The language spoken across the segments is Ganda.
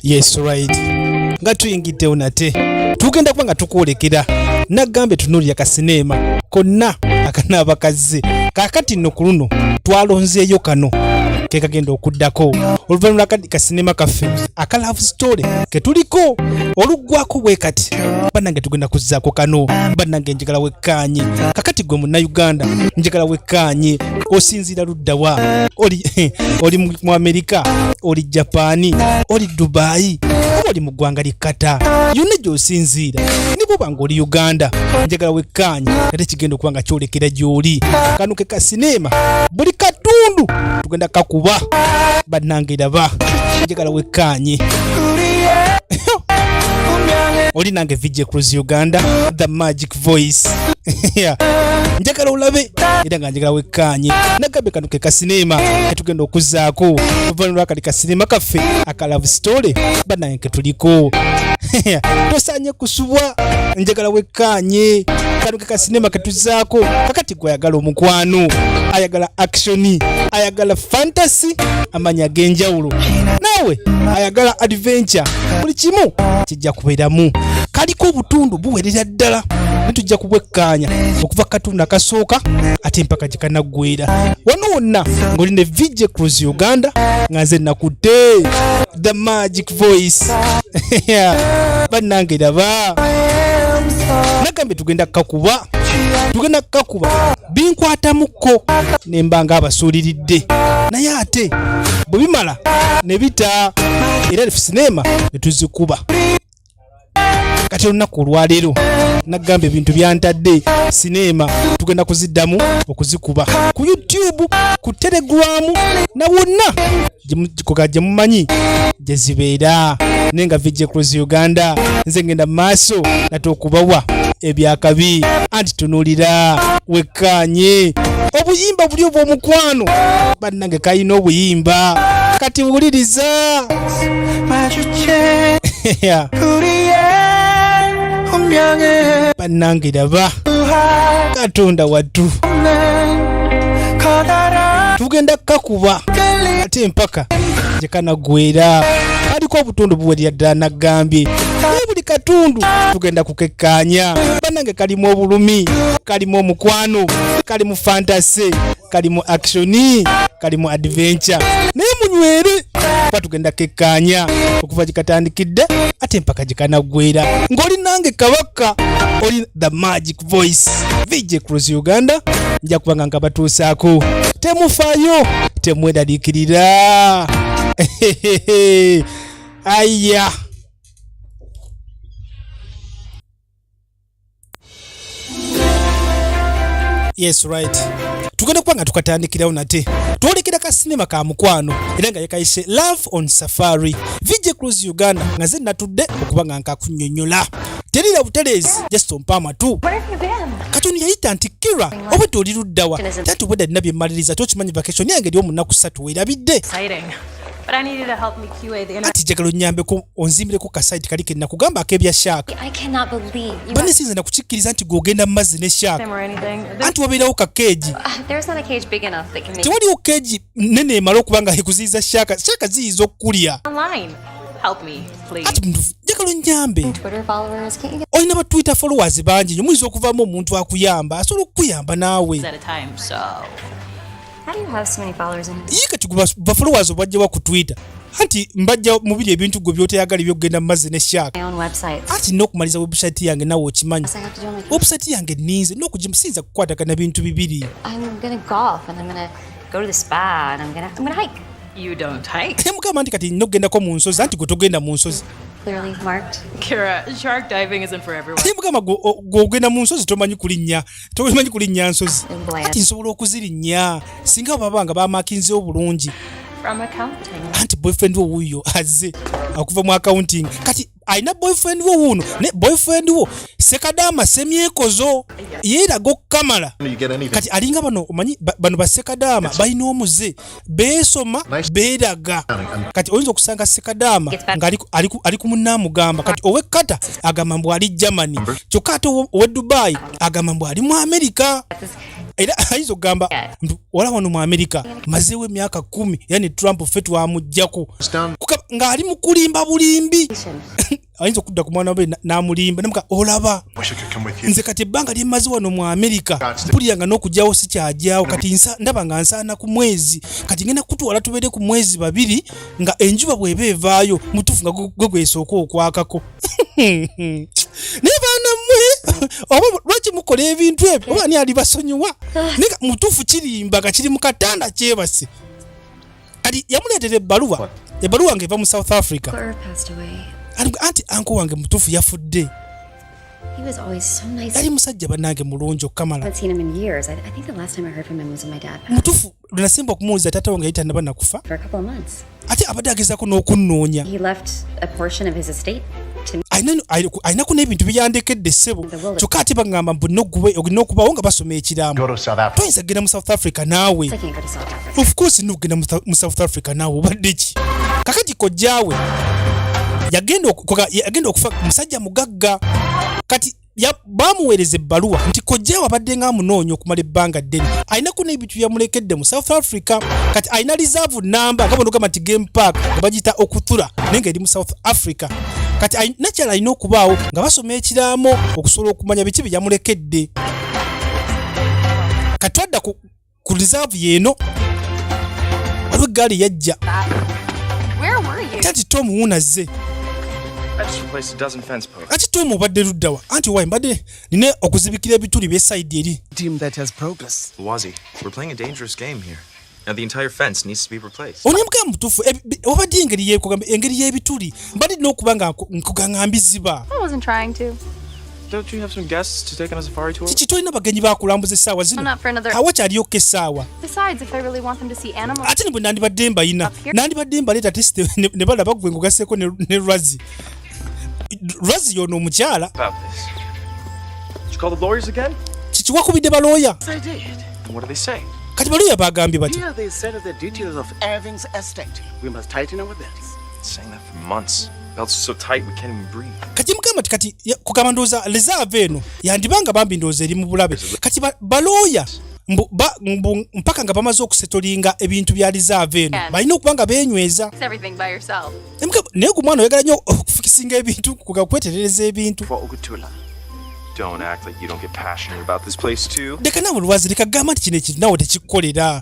Yes right. Nga tuyingiddewo nate tugenda kuba nga tukwolekera nagambe tunuulira kasinema konna akanaaba kazze kaakati nno ku luno twalonzeeyo kano ke kagenda okuddako oluvannyuma lwakati kasinema kaffe aka love story ke tuliko oluggwako bwe kati bannange tugenda kuzzaako kano bannange njagala wekkaanye kakati gwe munnayuganda njagala wekkaanye osinziira luddawa oli mu Amerika oli Japaani oli Dubai oli mu ggwanga likkata yonna gy'osinziira ne bwoba ng'oli Uganda njagala wekkaanye ate kigenda okuba nga kyolekera gy'oli kano ke kasinema buli katundu tugenda kakuba bannange raba njagala wekkaanye oli nange VJ Cruise Uganda the magic voice njagala olabe era nga njagala wekkaanye nagabe kano ke kasinema ketugenda okuzzaako oluvannyuma lwakati kasinema kaffe aka love story bannange ke tuliko tosaanye kusubwa njagala wekkaanye kano ke kasinema ketuzzaako kakati gwe ayagala omukwano ayagala action ayagala fantasy amanya ag'enjawulo nawe ayagala adventure buli kimu kijja kubeeramu kaliko obutundu buwerera ddala netujja kubwekkaanya okuva katundu akasooka ate mpaka gye kanaggwera wano wonna ng'oli ne VJ Cruise Uganda nga nze nakutte the magic voice bannange raba nagambe tugenda kukakuba binkwatamuko ne mba nga abasuuliridde naye ate bwe bimala ne bita era sinema ne tuzikuba kati olunaku olwaleero nagambe ebintu byantadde sinema tugenda kuziddamu okuzikuba ku YouTube ku Telegram na wonna gye mumanyi gye zibeera nenga VJ Cruise Uganda nze ngenda maaso nate okubawa ebyakabi anti tunuulira wekkaanye obuyimba buli obw'omukwano bannange kayina obuyimba kati wuliriza bannange raba katonda wattu tugenda kakuba ate mpaka gye kanaggwera aliko obutundu buwerera ddala nagambye naye buli katundu tugenda kukekkaanya bannange kalimu obulumi kalimu omukwano kalimu fantasy kalimu action kalimu adventure naye munywere kuba tugenda kekkaanya okuva gye katandikidde ate mpaka gye kanaggwera ng'oli nange kabaka oli the magic voice VJ Cruise Uganda nja kubanga nga batuusaako temufaayo temweraliikirira aya yes right tugenda kuba nga tukatandikirawo nate twolekera ka sinema ka mukwano era nga yekayise Love on Safari VJ Cruise Uganda nga ze natudde okuba nga nkakunnyonnyola terira buterezi just ompa amatu katoni yayita nti Kira obwedde oli luddawa tati obwedde alina bye mmaliriza tokimanyi vacation yange eri omunaku 3 weerabidde But I need you to help me QA the ati jagalo nyambeko onzimbireko ka site kali kenna kugamba akebya shark I cannot believe you bane sinza nakukikkiriza nti gogenda mu mazzi ne shark or anything. anti wabeerawo ka cage There's not a cage big enough that can make tewaliwo cage nene emala okubanga ekuziyiza shark ziyiza okukulya online. Help me, please. ati muntu jagalo nyambe Twitter followers, can't you get olina ba Twitter followers bangi nnyo muyinza okuvaamu omuntu akuyamba asobola okukuyamba naawe at a time, so how do you have so many followers in ye kati ba followers obajjawa ku Twitter anti mbajja mubiri ebintu gwe byoteyagala byogenda mu mazzi ne shark my own website? ati n'okumaliza website yange nawe okimanyi I have to do on my website yange ninze n'okugimusinza kukwatagana bintu bibiri I'm gonna golf and I'm gonna go to the spa and I'm gonna hike. You don't hike? mukama nti kati n'okugendako mu nsozi anti gwe togenda mu nsozi Clearly marked. Kira, shark diving isn't for everyone. mukama gw'ogenda mu nsozi tomanyi kulinnya nsozi ati nsobola okuzirinnya singa baba nga bamakinzewo bulungi From accounting. anti boyfriend wo wuuyo azze akuva mu accounting kati alina boyfriend wo wuuno ne boyfriend wo sekadaama semyekozo yeeraga okukamala kati alinga bano omanyi bano basekadaama balina omuze beesoma beeraga kati oyinza okusanga sekadaama nga ali ku munnaamugamba kati ow'ekkata agamba mbu ali Germany kyokka ate owe Dubai agamba mbu ali mu America era ayinza okugamba olaba wano mu Amerika mazeewo emyaka 10 yani Trump ffe twamuggyako ng'ali mu kulimba bulimbi ayinza okudda ku mwana we n'amulimba namuka olaba nze kati ebbanga lye mmaze wano mu Amerika mpuliranga n'okugyawo si kyajyawo kati ndaba nga nsaana ku mwezi kati ngenda kutwala tubeere ku mwezi 2 nga enjuba bw'eba evaayo mutuufu nga gwe gwesooka okwakako naye baana mmwe oba lwaki mukola ebintu ebyo oba ani ali basonyiwa naye mutuufu kirimba nga kiri mu katanda kyebase kati yamuleetera ebbaluwa ng'eva mu South Africa anti anko wange mutuufu yafudde yali musajja bannange mulungi okukamala mutuufu lwe nasemba okumuwuliza taata wange yayita naba nakufa ate abadde agezaako n'okunnoonya ayinako n'ebintu byeyandekedde ssebo kyokka ate bagamba mbu olina okubawo nga basoma ekiraamo toyinza kugenda mu South Africa naawe of course nokugenda mu South Africa naawe obadde ki kakati kojjaawe yagenda okufa musajja mugagga kati bamuweereza ebbaluwa nti kojjaawe abadde nga amunoonya okumala ebbanga ddene ayinako n'ebintu byamulekedde mu South Africa kati ayina reserve namba nga bonogamba nti game park nga bagita okuthula naye nga eri mu South Africa kati nakyala alina okubaawo nga basoma ekiraamo okusobola okumanya biki bye yamulekedde kati twadda ku reserve yeeno waliwo eggaali yajja kati Tom wuunazze ati Tom obadde luddawa anti wayi mbadde nina okuzibikira ebituli by'esayidi eri onyemuka mutuufu obadde engeri yekugamba engeri y'ebituli mbadde nina okuba nga nkugaŋŋambiziba kiki tolina bagenyi bakulambuza essaawa zino awakyaliyokka essaawa ate ne bwe nandibadde mbayina nandibadde mbaleeta tesite ne balaba gwe ngugaseeko ne Lwazi yono omukyala kiki wakubidde balooya kati balooya bagambye bati kati mugamba ti kati kugamba ndowooza reserve eno yandibanga bambi ndowooza eri mu bulabe kati balooya mpaka nga bamaze okusetolinga ebintu bya reserve eno balina okuba nga beenyweza naye ku mwana oyagala nnyo okufikisinga ebintu kweterereza ebintu leka naawe Lwazi leka gamba nti kino ekintu naawe tekikukolera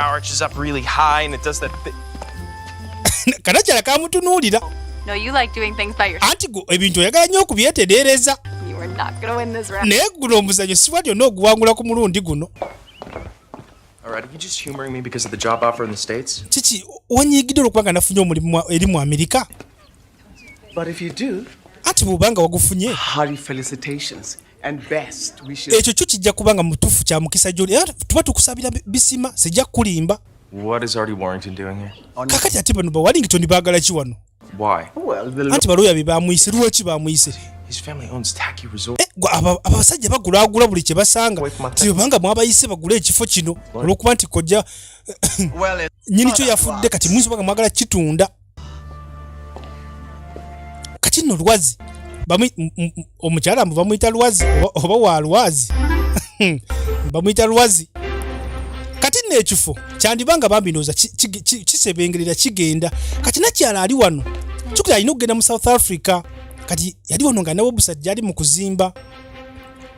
kanakyala kamutunuulira anti ebintu oyagala nnyo okubyetereereza naye guno omuzannyo si bwatyo n'oguwangula ku mulundi guno kiki wanyiigidde olwokubanga nafunye omulimu eri mu Amerika anti bw'obanga wagufunye ekyo kyo kijja kubanga mutuufu kya mukisa gy'oli era tuba tukusabira bisima sijja kukulimba kakati ate bano ba Wellington baagala ki wano anti balooya be bamuyise lwaki bamuyise abasajja bagulaagula buli kye basanga tibanga mwabayise bagule ekifo kino olwokuba nti kojja nyini kyo yafudde kati muyinza obanga mwagala kitunda kati nno Lwazi omukyala mbu bamuyita Lwazi oba wa Lwazi bamuyita Lwazi kati nno ekifo kyandibanga bambi ndowooza kisebengerera kigenda kati nakyala ali wano kyokka alina okugenda mu South Africa kati yali wano nga nawe busajja ali mu kuzimba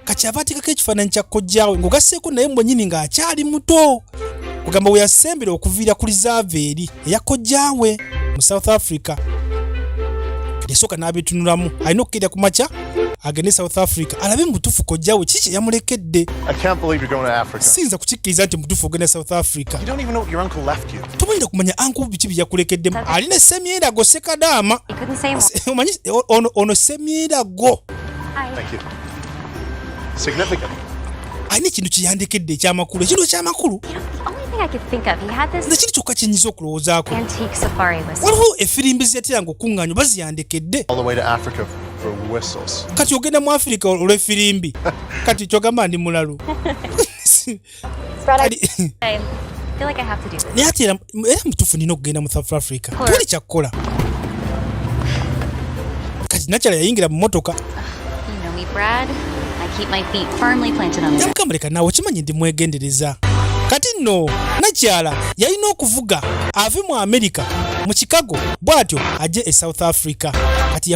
kati ava ateekako ekifaananyi kya kojjaawe ng'ogasseeko naye mwenyini ng'akyali muto kugamba we yasembera okuviira ku reserve eri eya kojjaawe mu South Africa esooka n'abitunulamu alina okukeera ku makya agende South Africa alabe mutuufu kojjaawe kiki kye yamulekedde siyinza kukikkiriza nti mutuufu ogenda South Africa tomanyi kumanya anku biki bye yakulekeddemu alina essemyerago sekadaama omanyi ono ssemyerago alina ekintu kye yandekedde ekyamakulu ekintu ekyamakulu nekiri kyokka kyenyiza okulowoozaako waliwo efirimbi zeyateranga okuŋŋaanya baziyandekedde kati ogenda mu Afirika olw'efirimbi kati kyogamba ndi mulalu naye ate era mutuufu nina okugenda mu South Africa tewali kyakkola kati nakyala yayingira mu mmotoka yamugamba leka naawe kimanyi ndi mwegendereza kati nno nakyala yalina okuvuga ave mu America mu Chicago bwatyo ajje e South Africa kati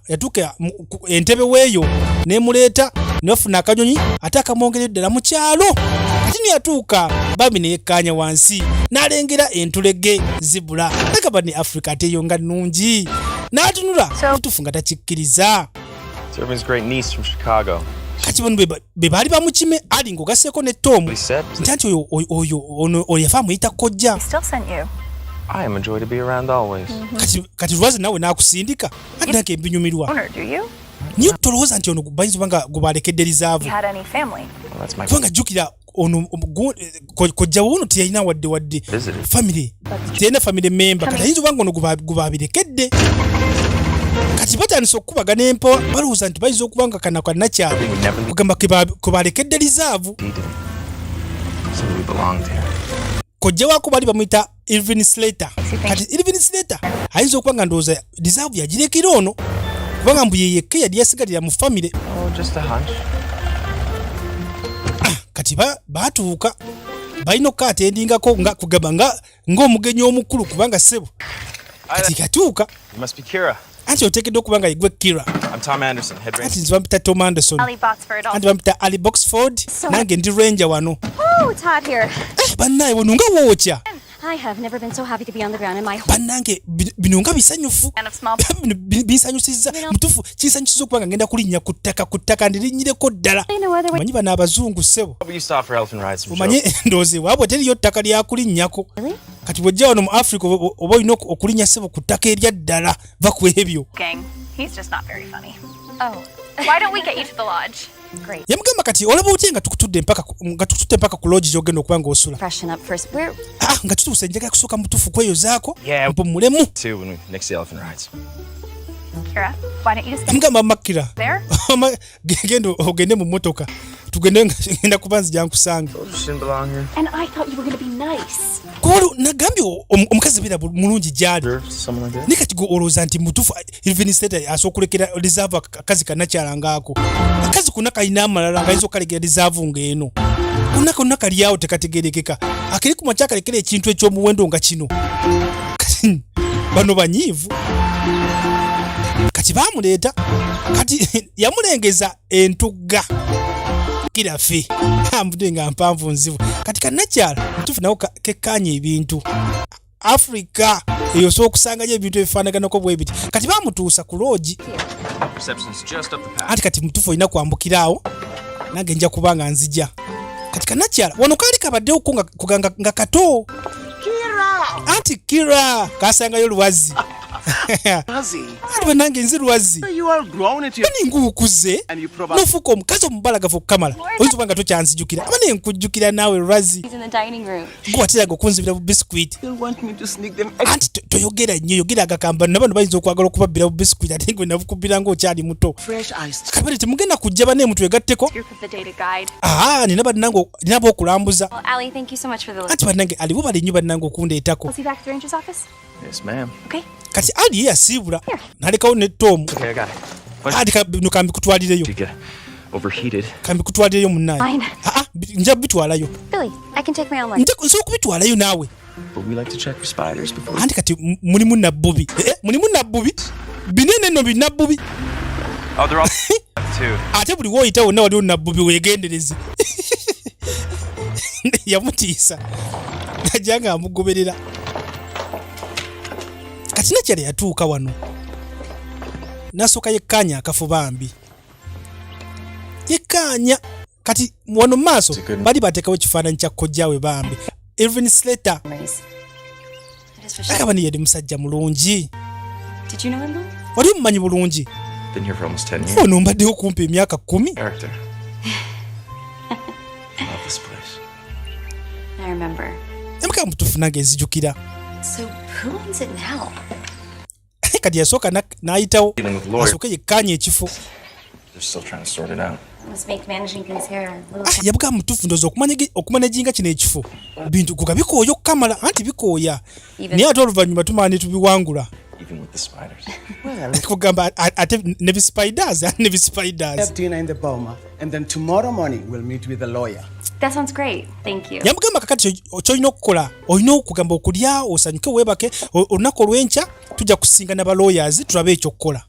yatuuka entebe weeyo nemuleeta nefuna akanyonyi ate akamwongeredde ddala mu kyalo kati yatuuka bambi neyekkaanya wansi n'alengera entulege zibula nakaba ne Africa ateyo nga nnungi n'atunula mutufu nga takikkiriza. Servant's great niece from Chicago. Kati bano be baali bamukime ali ng'ogaseeko ne Tom nti oyo yafa amuyita kojja. I am a joy to be around always. Kati lwazi nawe n'akusindika ate nange mbinyumirwa niyo tolowooza nti ono bayinza obanga gwe balekedde Rizaavu kubanga jjukira ono kojja wuuno teyalina wadde family teyalina family member kati ayinza obanga ono gwe babirekedde kati batandise okukubagana empowa balowooza nti bayinza okuba nga kana kwa nakyala kugamba kwe balekedde Rizaavu. Kojja waako bali bamuyita Irvin Slater kati Irvin Slater ayinza okuba nga ndowooza Rizaavu yagirekera ono kubanga mbu yeyekka yali yasigalira mu family. Kati batuuka balina okukatendingako nga kugamba ng'omugenyi omukulu kubanga ssebo kati katuuka anti oteekeddwa okuba nga yegwe Kira. Anti nze bampita Tom Anderson anti bampita Ali Boxford nange ndi Ranger wano. Bannaye wano nga wookya bannange bino nga bisanyufu binsanyusizza mutufu kinsanyusiza okuba nga ngenda kulinnya ku ttaka ndirinyireko ddala. Omanyi bano abazungu ssebo omanyi ndowooza ewaabwe teriyo ttaka lyakulinnyako kati bw'ojja wano mu Africa oba olina okulinnya ssebo ku ttaka erya ddala va ku ebyo. Yamugamba kati olaba otya nga tukutudde mpaka ku lodge gy'ogenda okuba ng'osula nga tutuuse njagala kusooka mutufu kweyozaako mpumulemu. Yamugamba Makira genda ogende mu mmotoka tugende ngenda kuba nzija nkusanga. Kolo nagambye omukazi beera mulungi gyali naye kati gwe olowooza nti mutufu Irvin Slater asobola okulekera Rizaavu akazi kanakyala ngaako akazi konna kalina amalala ngayinza okukalegera Rizaavu ng'eno konna kali awo tekategerekeka akiri ku makya kalekera ekintu eky'omuwendo nga kino kati bano banyiivu. Kati baamuleeta kati yamulengeza entugga kirafe ambude nga mpanvu nzibu kati kanakyala mutufu nawo kekkaanya ebintu Africa eyo osobola okusangayo ebintu ebifaanaganako bwe biti kati baamutuusa ku loogi anti kati mutufu olina kwambukira awo nange nja kuba nga nzija kati kanakyala wano kaali kabaddewo nga kato anti Kira kasangayo Lwazi nange nze Lwazi ani nguukuze nofuuka omukazi omubalagavu okukamala oyinza oba nga tokyanzijukira aba ne nkujjukira naawe Lwazi gwateraga okunzibira bu bisikuiti anti toyogera nnyo yogera agakamba nabano bayinza okwagala okubabbira bu bisikuiti ate gwe nabukubira ng'okyali muto kabale temugenda kujja bane mutwe gatteko nina bannange ninaba okulambuza anti bannange alibo bali nnyo bannange okundeetako kati Ali ye yasiibula nalekawo ne Tom kambikutwalireyo kambikutwalireyo munnaye nja kubitwalayo nsobola okubitwalayo naawe anti kati mulimu nabbubi binene nno binabbubi ate buli woyita wonna waliwo nabbubi wegenderezi yamutiisa najja nga amugoberera kati nakyala yatuuka wano nasooka yekkaanya akafu bambi yekkaanya kati wano mu maaso bali bateekawo ekifaananyi kya kojjaawe bambi Irvin Slater akaba yali musajja mulungi wali omumanyi bulungi ono mbaddewo kumpi emyaka 10 emaka mutufu nange nzijukira kati yasooka n'ayitawo asooke yekkaanya ekifo yabuga mutufu ndoza okumanaginga kino ekifo bintu kuga bikooya okukamala anti bikooya naye ate oluvannyuma tumala ne tubiwangula even with the spiders. Well, kugamba ate ne spiders have dinner in the Boma, and then tomorrow morning we'll meet with the lawyer. That sounds great. Thank you. yamugamba kakati kyolina okukola olina okugamba okulya osanyuke weebake olunaku olw'enkya tujja kusinkana ba lawyers tulabe ekyokukola.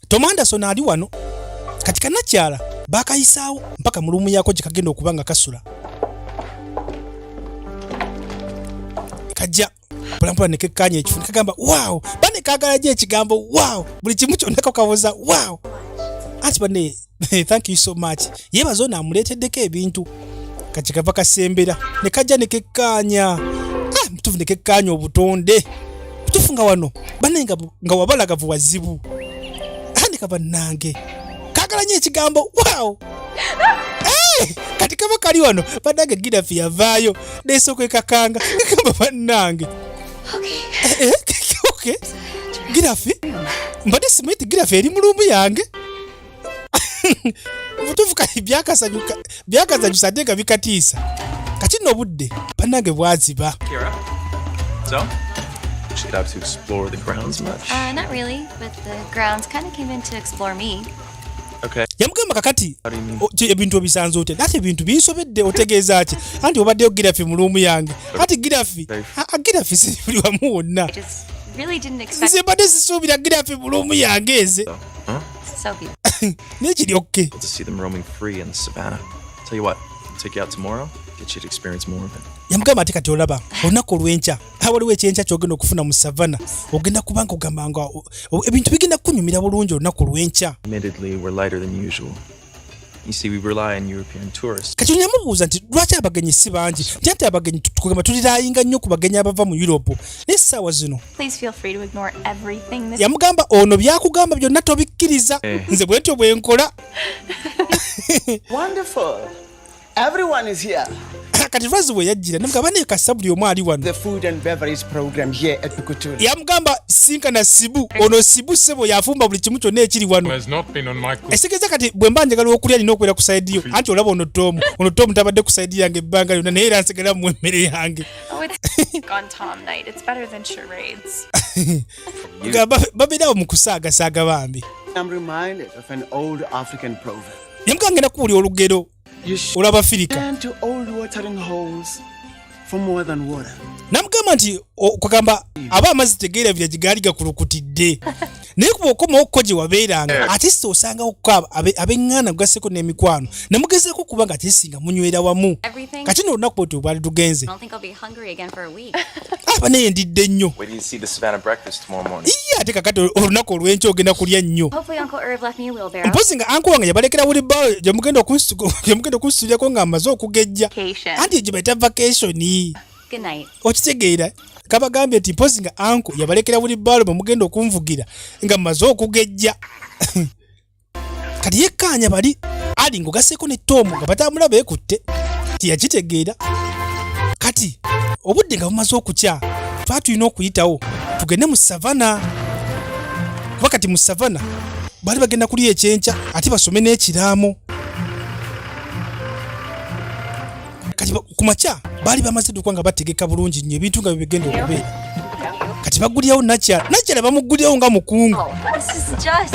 Tom Anderson ali wano kati kanakyala bakayisaawo mpaka mu luumu yaako gye kagenda okuba nga kasula kajja mpolampola ne kekkanya ekifu ne kagamba waaw bane kaagala gye ekigambo waaw buli kimu kyonna kakawoza waaw anti bane thank you so much yeebaza ono amuleeteddeko ebintu kati kava kasembera ne kajja ne kekkanya mutufu ne kekkanya obutonde mutufu nga wano bane nga wabalagavu wazibu andi kaba nange kaagala nnyo ekigambo waaw kati kaba kali wano banange Girafi yavaayo neesooka ekakanga kagamba bannange okay Girafi mbadde simanyi nti Girafi eri mu luumu yange butuufu kali byakasanyusa ate nga bikatiisa kati nno obudde bannange bwaziba. Kira, so? Should have to explore the grounds much? Not really, but the grounds kind of came in to explore me. Okay. Yamugamba kakati How do you mean? ebintu obisanze ote ate ebintu binsobedde otegeeza ki anti obaddeyo Girafi mu luumu yange ati Girafi Girafi sibuli wamu wonna I just really didn't expect nze mbadde sisuubira Girafi mu luumu yange eze Huh? so beautiful. nekiri okke To see them roaming free in the savannah. Tell you what, I'll take you out tomorrow, get you to experience more of it. yamugamba ate kati olaba olunaku olw'enkya waliwo ekyenkya kyogenda okufuna mu savana ogenda kubanga ogambanga ebintu bigenda kunyumira bulungi olunaku olw'enkya. Admittedly, we're lighter than usual. You see, we rely on European tourists. kati onyamubuuza nti lwaki abagenyi si bangi nti ate abagenyi tukugamba tuliraayinga nnyo ku bagenyi abava mu Europe n'essaawa zino. Please feel free to ignore everything this Yamugamba ono byakugamba byonna tobikkiriza nze bwentyo bwe nkola. Wonderful. Everyone is here. kati lwazi bwe yajjira namugamba naye kassa buli omu ali wano. The food and beverage program here at Bukutuli. Yamugamba sinkana Sibu ono Sibu ssebo yafumba buli kimu kyonna ekiri wano. has not been on my Esigeza kati bwe mba njagala okulya nina okubeera ku sayidi yo anti olaba ono Tom tabadde ku sayidi yange ebbanga lyonna naye era nsigala mu emmere yange. Oh, it's gone Tom night. It's better than charades. Babeerawo mu kusaagasaaga bambi. I'm reminded of an old African proverb. Yamugamba ngenda kuwulira olugero You should olw'Abafirika. turn to old watering holes for more than water. Namugamba nti kugamba aba amazzi tegeerabira gye gaali gakulukutidde naye kuba okomawo okko gye wabeeranga ate si osangawo ko ab'eŋŋaana gugasseko n'emikwano namugezaako kuba nga tesinga munywera wamu kati n'olunaku bwetyo bwali tugenze I don't think I'll be hungry again for a week. aba naye ndidde nnyo Wait till you see the savannah breakfast tomorrow morning. iye ate kakati olunaku olw'enkya ogenda kulya nnyo Hopefully Uncle Irv left me a wheelbarrow. mpozi nga anko wange yabalekera wheelbarrow gye mugenda okunsuulyako ng'amaze okugejja Vacation. anti gye bayita vacation. Good night. Okitegeera kabagambye nti mpozi nga anko yabalekera wheelbarrow bwe mugenda okunvugira nga mmaze okugejja kati yekkaanya bali ali ng'ogasseeko ne Tom nga batambula beekutte tiyakitegeera kati obudde nga bumaze okukya twatulina okuyitawo tugende mu savana kuba kati mu savana baali bagenda kulya ekyenkya ate basome n'ekiraamo kati ku makya baali bamaze dduka nga bategeka bulungi nnyo ebintu nga bibigenda okubeera kati bagulyawo nakyala bamugulyawo nga mukungu This is just.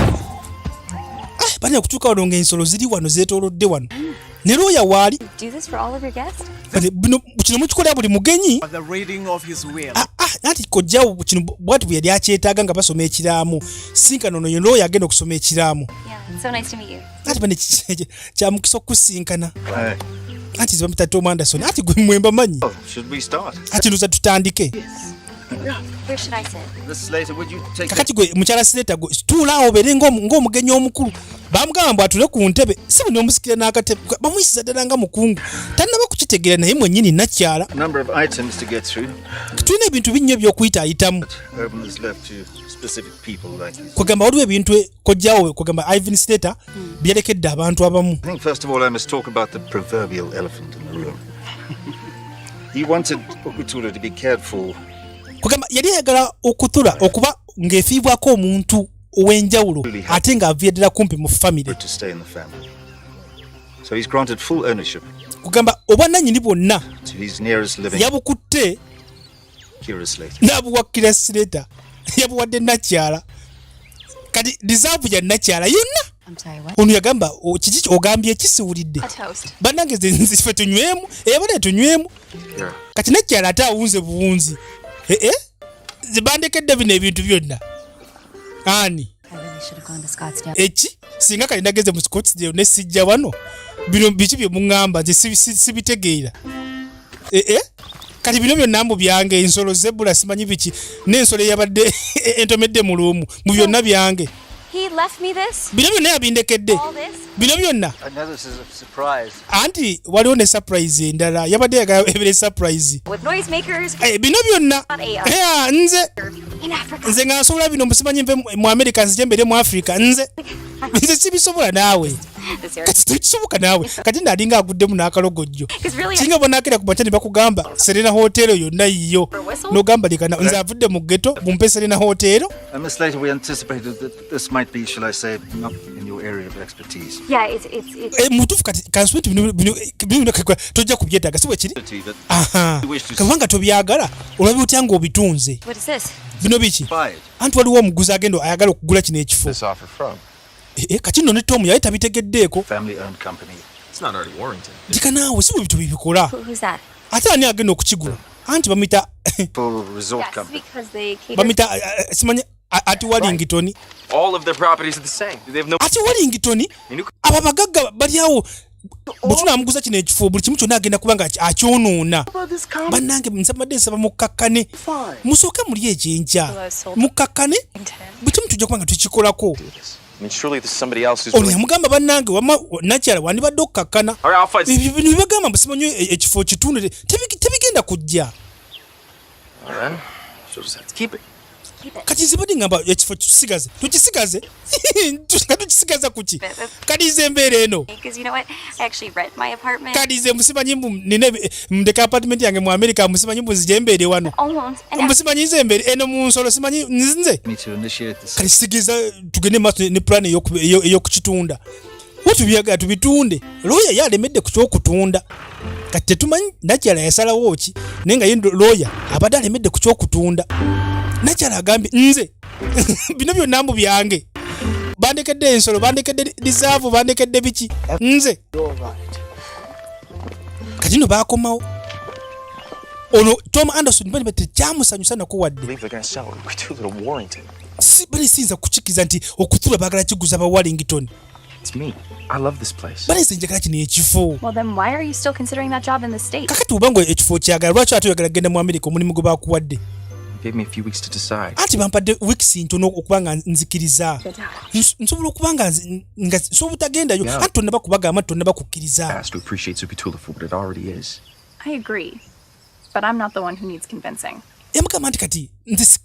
balina okutuuka wano ng'ensolo ziri wano zeetoolodde wano ne looya waali Do this for all of your guests? kino mukikolera buli mugenyi For the reading of his will. anti kojjawo kino bwati bwe yali akyetaaga nga basoma ekiraamu sinkana ono ye looya agenda okusoma ekiraamu Yeah, it's so nice to meet you. anti bane kyamukisa okusinkana anti zibamita Tom Anderson anti gwe mwemba manyi Should we start? anti ndoza tutandike Where should I sit? Miss Slater, would you take kakati gwe mukyala Slater gwe tuulaawo obeere ng'omugenyi omukulu bamugamba mbw atule ku ntebe si bwe n'omusikira n'akatebe bamuyisiza ddala nga mukungu tannaba kukitegeera naye mwennyini nakyala a number of items to get through? tulina ebintu binnya eby'okuyitaayitamu Urban is left to specific people like you. kwegamba waliwo ebintu kojjawo kwegamba Ivan Slater byalekedde abantu abamu I think first of all I must talk about the proverbial elephant in the room. He wanted Bukutuli to be cared for. kwegamba yali ayagala okutula okuba ng'efiibwako omuntu ow'enjawulo ate ng'avira ddala kumpi mu famire To stay in the family. So he's granted full ownership kugamba obwannannyini bwonna to his nearest living yabukutte Kira Slater. N'abuwa Kira Slater. Yabuwadde nakyala. Kati deserve ya nakyala yonna. I'm sorry, what? Ono yagamba kiki ogambye kisiwulidde. A toast. Bannange nzife tunywemu. Bane tunywemu. Yeah. Kati nakyala ate awunze buwunzi. Zibandekedde bino ebintu byonna. Ani. I really should have gone to Scottsdale. Eki singa kali nageze mu Scottsdale ne sijja wano bino biki bye muŋŋamba nze sibitegeera. Kati bino byonna mbu byange ensolo zebula simanyi biki n'ensolo eyabadde entomedde mu luumu mu byonna byange. He left me this? Bino byonna yabindekedde. All this? Bino byonna. I know this is a surprise. Anti waliwo ne surprise endala yabadde yagala ebere surprise. With noisemakers? Bino byonna. Nze. In Africa. Nze nga nsobola bino musimanyi nve mu America nzije mbere mu Africa nze sibisobola naawe. Kati tukisoboka naawe kati ndalinga aguddemu n'akalogojjo kinga bonaakera ku matani bakugamba Serena Hotel yonna yiyo n'ogamba likana nze avudde mu ghetto bumpe Serena Hotel. Miss Slater, we anticipated that this might be, shall I say, not in your area of expertise. Yeah, it's mutuufu kati kanswiti bino tojja kubyetaaga si bwe kiri. Kabanga tobyagala olabye otya ng'obitunze. What is this? Bino biki anti waliwo omuguzi agenda ayagala okugula kino ekifo. This offer from? Kati nno ne Tom yali tabitegeddeeko. Family owned company. It's not already Warrington. Dika naawe si bwe bitu bibikola. Who's that? Ate ani agenda okukigula anti bamuyita Full resort Yes, company. because they cater. bamuyita simanyi ati Wellington. All of their properties are the same. They have no. Ati Wellington abo abagagga bali awo bwe tunaamuguza kino ekifo buli kimu kyonna agenda kuba nga akyonoona. Bannange nsabadde nsaba mukkakkane musooke muli ekyenkya mukkakkane buli kimu tujja kuba nga tukikolako. I mean, surely there's somebody else who's. Ono yamugamba bannange wama nakyala wandibadde okkakkana. All right, I'll find. Ebyo bino bibagamba mbu simanyi ekifo kitunde tebigenda kujja. All right. She'll just have to keep it. Kati zibadde ngamba ekifo tukisigaze tukisigaza kuki kati nze embeera eno Because you know what? I actually rent my apartment. kati nze musimanyi mbu nina ndeka apartment yange mu America musimanyi mbu nzije embeere wano Almost. And musimanyi nze embeere eno mu nsolo simanyi nze Me to initiate this. kati sigeza tugende maaso ne plan ey'okukitunda wetubiyagala tubitunde looya yalemedde ku kyokutunda kati tetumanyi nakyala yasalawo ki naye nga ye looya abadde alemedde ku kyokutunda. Nakyala agambye nze bino byonna mbu byange bandekedde ensolo bandekedde reserve bandekedde biki nze kati no baakomawo ono Tom Anderson bali tekyamusanyusa nako wadde. Believe they're going to sell it. We're too little Warrington. Si bali sinza kukikiza nti okutula baagala kiguza ba Wellington. It's me. I love this place. Bali nze njagala kino ekifo. Well, then why are you still considering that job in the States? Kakati obango ekifo kyagala lwaki ate oyagala genda mu America omulimu gwe baakuwadde. Gave me a few weeks to decide. Anti bampadde weeks ntono okuba nga nzikiriza. Nsobola okuba nga nsobola butagendayo anti tonnaba kubagamba tonnaba kukkiriza. Asked to appreciate Supitula for what it already is. I agree. But I'm not the one who needs convincing. Emugamba nti kati nze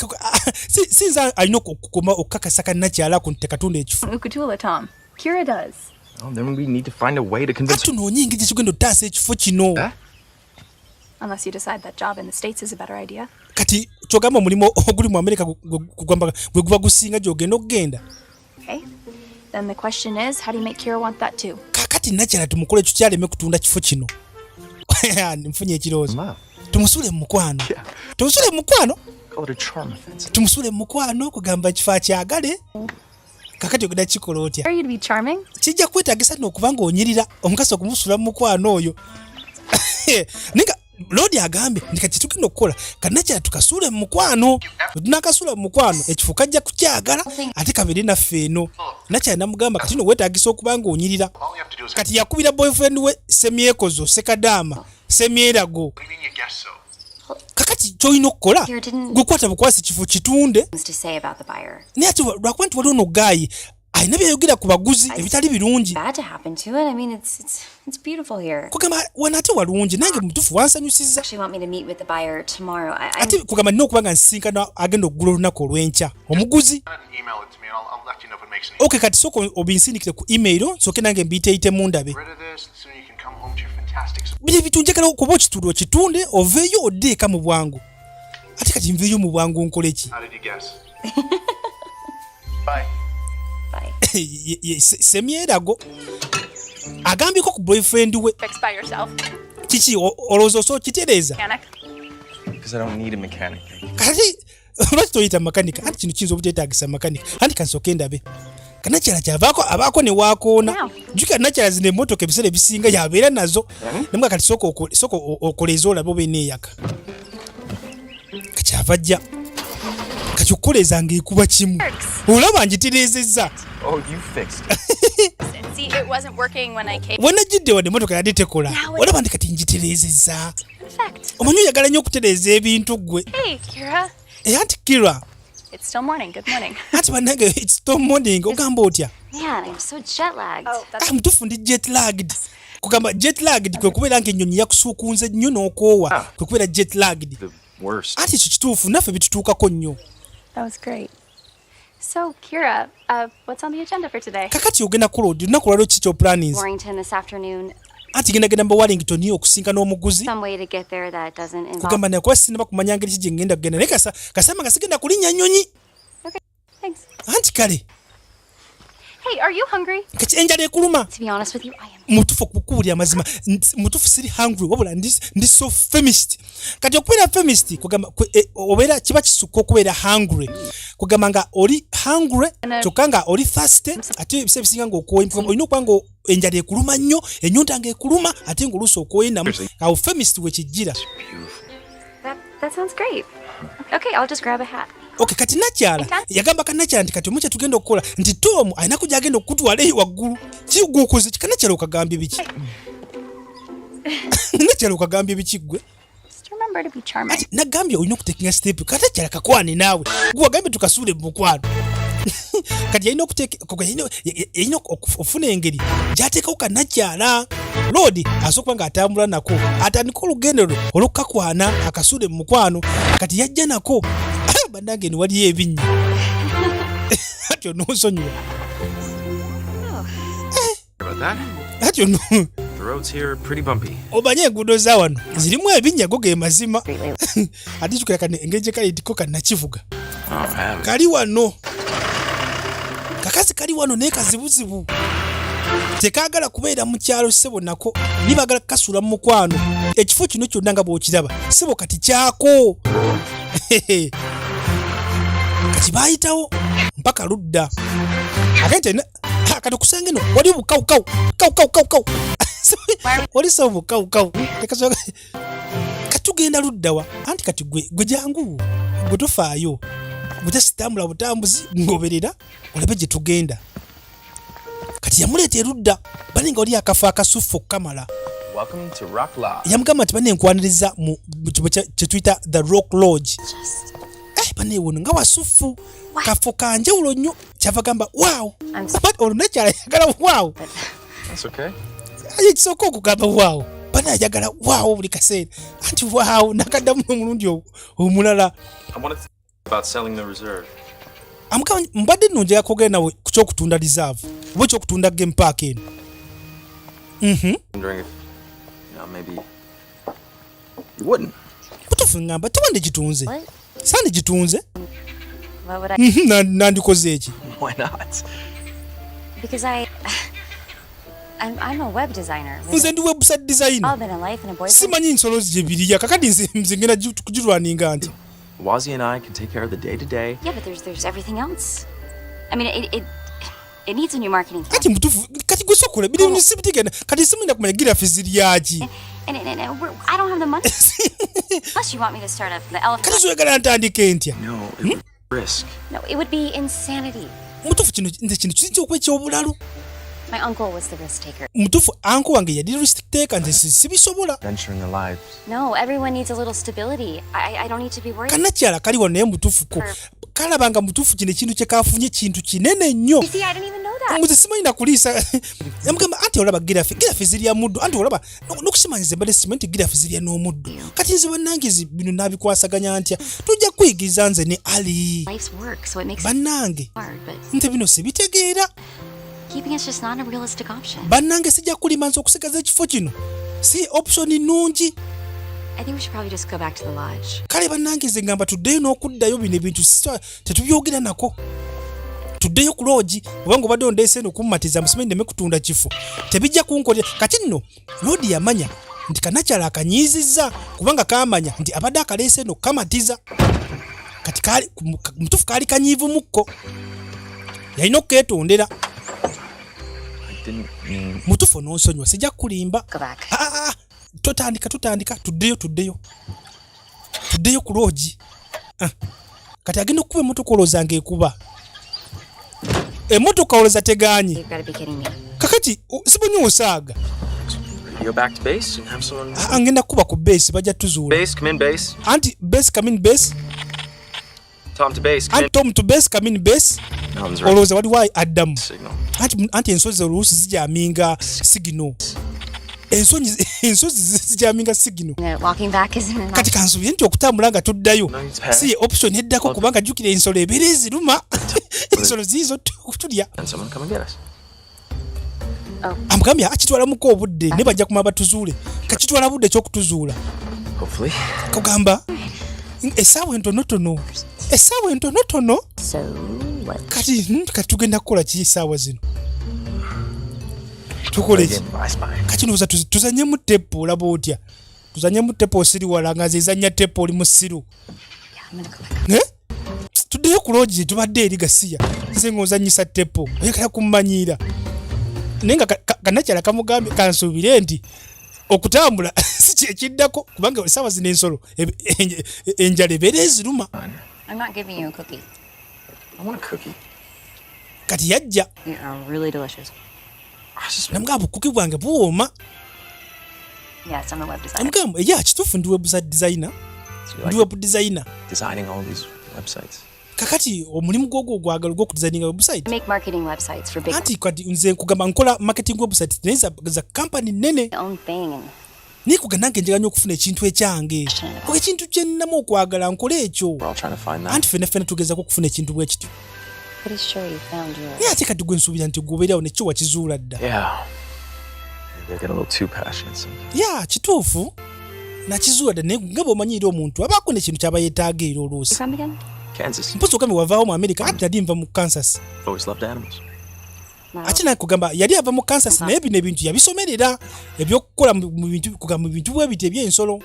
sinza alina okukoma okukakasa kannakyala ku tekatunda ekifo. Ukutula, Tom. Kira does. Oh, then we need to find a way to convince ate noonye engeri gye kigenda ottaasa ekifo kino. Unless you decide that job in the States is a better idea. Kati kyogamba omulimu oguli mu America gwe guba gusinga gy'ogenda okugenda. Okay. Then the question is, how do you make Kira want that too? Kakati nakyala tumukole tukyaleme kutunda kifo kino. Nfunye ekirowoozo. Tumusule mu mukwano. Tumusule mu mukwano. Call it a charm offensive. Tumusule mu mukwano kugamba kifo akyagale. Kakati ogenda kikola otya? Are you to be charming? Kijja kwetaagisa nno okuba ng'onyirira omukazi okumusula mu mukwano oyo. Ninga Lodi agambe ndi kati tugenda okukola kanakyala tukasuule mu mukwano. Tunakasuula mu mukwano ekifo kajja kukyagala ate kabiri naffe eno. Nakyala namugamba kati nno weetaagisa okuba ng'onyirira. Kati yakubira boyfriend we Semyekozo Sekadaama Semyerago. Kakati kyolina okukola gukwata bukwasi kifo kitunde. To say about the buyer. Naye ate lwakuba nti waliwo no guy alina byayogera ku baguzi ebitali birungi. Bad to happen to it. I mean, it's beautiful here. Kugamba wano ate walungi nange mutuufu wansanyusiza. Actually want me to meet with the buyer tomorrow. Ate kugamba nina okuba nga nsinkana agenda okugula olunaku olw'enkya omuguzi. Okay, kati sooka obinsindikire ku email sooke nange mbiyiteeyitemu ndabe. Biri bitunjagala okuba okitunda okitunde oveeyo odde eka mu bwangu. Ate kati nveeyo mu bwangu nkole ki? Semyerago agambyeko ku boyfriend we. Fix by yourself. Kiki olowooza oso kitereeza? Panic. Because I don't need a mechanic. Kati lwaki toyita makanika anti kino kiyinza obuteetaagisa makanika anti kansooke ndabe kanakyala kyavaako abaako ne waakoona jjukira nakyala zino emmotoka ebiseera ebisinga yabeera nazo nemwe kati sooka okoleeza olabe oba eneeyaka kakyava ajja kati okukoleezanga ekuba kimu olaba ngitereezezza Oh, you fixed it. See, it wasn't working when I came. bwenajjidde wadde emmotoka yadde tekola olaba ndi kati ngitereezezza Perfect. omanyi oyagala nnyo okutereeza ebintu ggwe Hey, Kira. anti Kira It's still morning. Good morning. anti bannange it's still morning ogamba otya Man, I'm so jet lagged. Oh, that's mutufu ndi jet lagged kugamba jet lagged kwe kubeera nga ennyonyi yakusuukunze nnyo n'okoowa kwe kubeera jet lagged The worst. anti ekyo kituufu naffe bitutuukako nnyo that was great. So, Kira, what's on the agenda for today? kakati ogenda kuloodi olunaku lwaliro ki ky'oplannings Warrington this afternoon. anti genda mba Warrington okusinkana omuguzi Some way to get there that doesn't involve. kugamba naye kuba sinaba kumanya ngeri ki gye ngenda kugenda naye kasamba nga sigenda kulinnya nnyonyi Okay, thanks. anti kale Hey, are you hungry? kati enjala ekuluma To be honest with you, I am. mutufu okukubuulira amazima mutufu siri hungry wabula ndi so feminist kati okubeera feminist kugamba obeera kiba kisukka okubeera hungry kugamba nga oli hungry kyokka nga oli thirsty ate ebiseera bisinga ng'okooye olina okuba nga enjala ekuluma nnyo ennyonta nga ekuluma ate ng'oluusi okooyenamu awo feminist wekijjira That sounds great. Okay, I'll just grab a hat. okay kati nakyala yagamba kanakyala nti kati omukya tugenda okukola nti Tom ayinako gyagenda okutwala eyo waggulu kigukoze kanakyala okagambye biki nakyala okagambye biki gwe Just remember to be charming. nagambye olina okutekinga step kanakyala kakwane naawe gwe wagambye tukasuule mu mukwano kati yalina okufuna engeri gyateekawo kanakyala loodi asooka nga atambula nako atandika olugendo lwe olwokukakwana akasuule mu mukwano kati yajja nako bannange ne waliyo ebinnya atyo n'osonyiwa About that? atyo The roads here are pretty bumpy. omanye enguudo za wano zirimu ebinnya go ge mazima ate kikula engeri gye kayitiko kannakivuga Oh, I have it. kali wano kakazi kali wano naye kazibuzibu tekaagala kubeera mu kyalo ssebo nako nibagala kukasuula mu mukwano ekifo kino kyonna nga bw'okiraba ssebo kati kyako kati baayitawo mpaka ludda agente kati okusange no wali bukawukawu kawukawu wali sawo bukawukawu katugenda luddawa anti kati gwe jangu gwe tofaayo butasitambula butambuzi ngoberera olabe gye tugenda kati yamuleeta erudda balinga oli akafo akasufu okukamala Welcome to Rock Lodge. yamugamba nti bane nkwaniriza mu kibo kye tuyita the Rock Lodge bane wono nga wasufu kafo kanjawulo nnyo kyava gamba waaw olwo nakyala yagala waaw That's okay. aye kisooka okugamba waaw bane ayagala waaw buli kaseera anti waaw nakaddamu omulundi omulala I wanted to think about selling the reserve. amugamba mbadde nno njagala kwogera nawe ku kyokutunda reserve oba ekyokutunda game park eno Wondering if, maybe you wouldn't. butufu ngamba tewandi gitunze What? sandi gitunze What would I? nandikoze eki Why not? Because I'm a web designer. nze ndi website design All been in life and a boyfriend. simanyi nsolo gye biriya kakati nze ngenda kugirwaninga nti Wazzy and I can take care of the day-to-day. Yeah, but there's everything else. I mean, it needs a new marketing plan. kati mutufu kati gwe sokola biri sibitegenda kati simwenda kumanya girafisi lyaki And I don't have the money. Plus, you want me to start up the elephant. kati zoyagala ntandike ntya No, it would be risk. No, it would be insanity. mutufu nze kino kiyinza okuba ekyobulalu My uncle was the risk taker. mutufu anko wange yali risk taker nze sibisobola Venturing the lives. No, everyone needs a little stability. I don't need to be worried. kanakyala kali wano naye mutufuko kalabanga mutufu kino ekintu kyekafunye kintu kinene nnyo You see, I didn't even know that. muze simanyi nakuliisa yamugamba anti olaba girafe zirya muddo anti olaba nokusimanyiza mbadde simanyi nti girafe zirya n'omuddo kati nze bannange bino nabikwasaganya ntya tujja kuyigiriza nze ne ali Life's work, so it makes it bannange hard, but nte bino sibitegeera keeping it's just not a realistic option. bannange sijja kulima nze okusigaza ekifo kino si option nnungi I think we should probably just go back to the lodge. kale bannange nze ngamba tuddeyo n'okuddayo bino ebintu tetubyogera nako tuddeyo ku loogi obanga obadde ondeese eno kummatiza musimanyi ndeme kutunda kifo tebijja kunkolera kati nno loodi yamanya nti kanakyala akanyiizizza kubanga kamanya nti abadde akaleese no kamatiza kati kali mutufu kali kanyiivu mukko yalina okukeetondera mutufu n'onsonyiwa sijja kulimba. Totandika tuddeyo ku loogi. Kati agenda okukuba emmotoka olowooza ng'ekuba emmotoka olowooza tegaanye kakati sibonye osaaga. Ngenda kuba ku base bajja tuzuula anti base come in base Tom to base. Anti Tom to base come in base. Olowooza waliwo addamu anti ensozi oluusi zijaminga signal. Ensozi zijaminga signal. Kati kansuubire nti okutambula nga tuddayo si ye option eddako kubanga jjukira ensolo ebeera eziruma ensolo ziizo tulya. Amugambye akitwalamuko obudde ne bajja kumaba tuzuule kakitwala budde ekyokutuzuula kugamba essaawa entonotono kati tugenda kukola ki essaawa zino tukoleki kati ndowooza tuzanyemu tepo olaba otya tuzanyemu tepo osiri wala nga zezanya tepo oli musiru tuddeyo ku loogi tubadde eri gasiya nze ng'ozanyisa tepo oyagala kummanyiira naye nga kanakyala kamugambye kansuubire nti okutambula si kyekiddako kubanga essaawa zino ensolo enjala ebeera eziruma. Kati yajja namugamba obukuki bwange buwooma namugamba kituufu ndi website designer kakati omulimu gwogwo gwagala gw'okudesigninga website anti kati nze nkugamba nkola marketing website naye za company nnene naye kugenda nange njaganya okufuna ekintu ekyange ekintu kye nninamu okwagala nkole ekyo anti ffenna tugezako okufuna ekintu bwe kityo naye ate kati gwe nsuubira nti gwobeerawo nekyo wakizuula dda kituufu nakizuula dda naye nga bw'omanyiira omuntu abaako nekintu kyaba yeetaaga era oluusi mpozi ogambe wavaawo mu America ati yali nva mu Kansas ate naye kugamba yali ava mu Kansas naye bino ebintu yabisomerera ebyokukola mu bintu bwe biti eby'ensolo.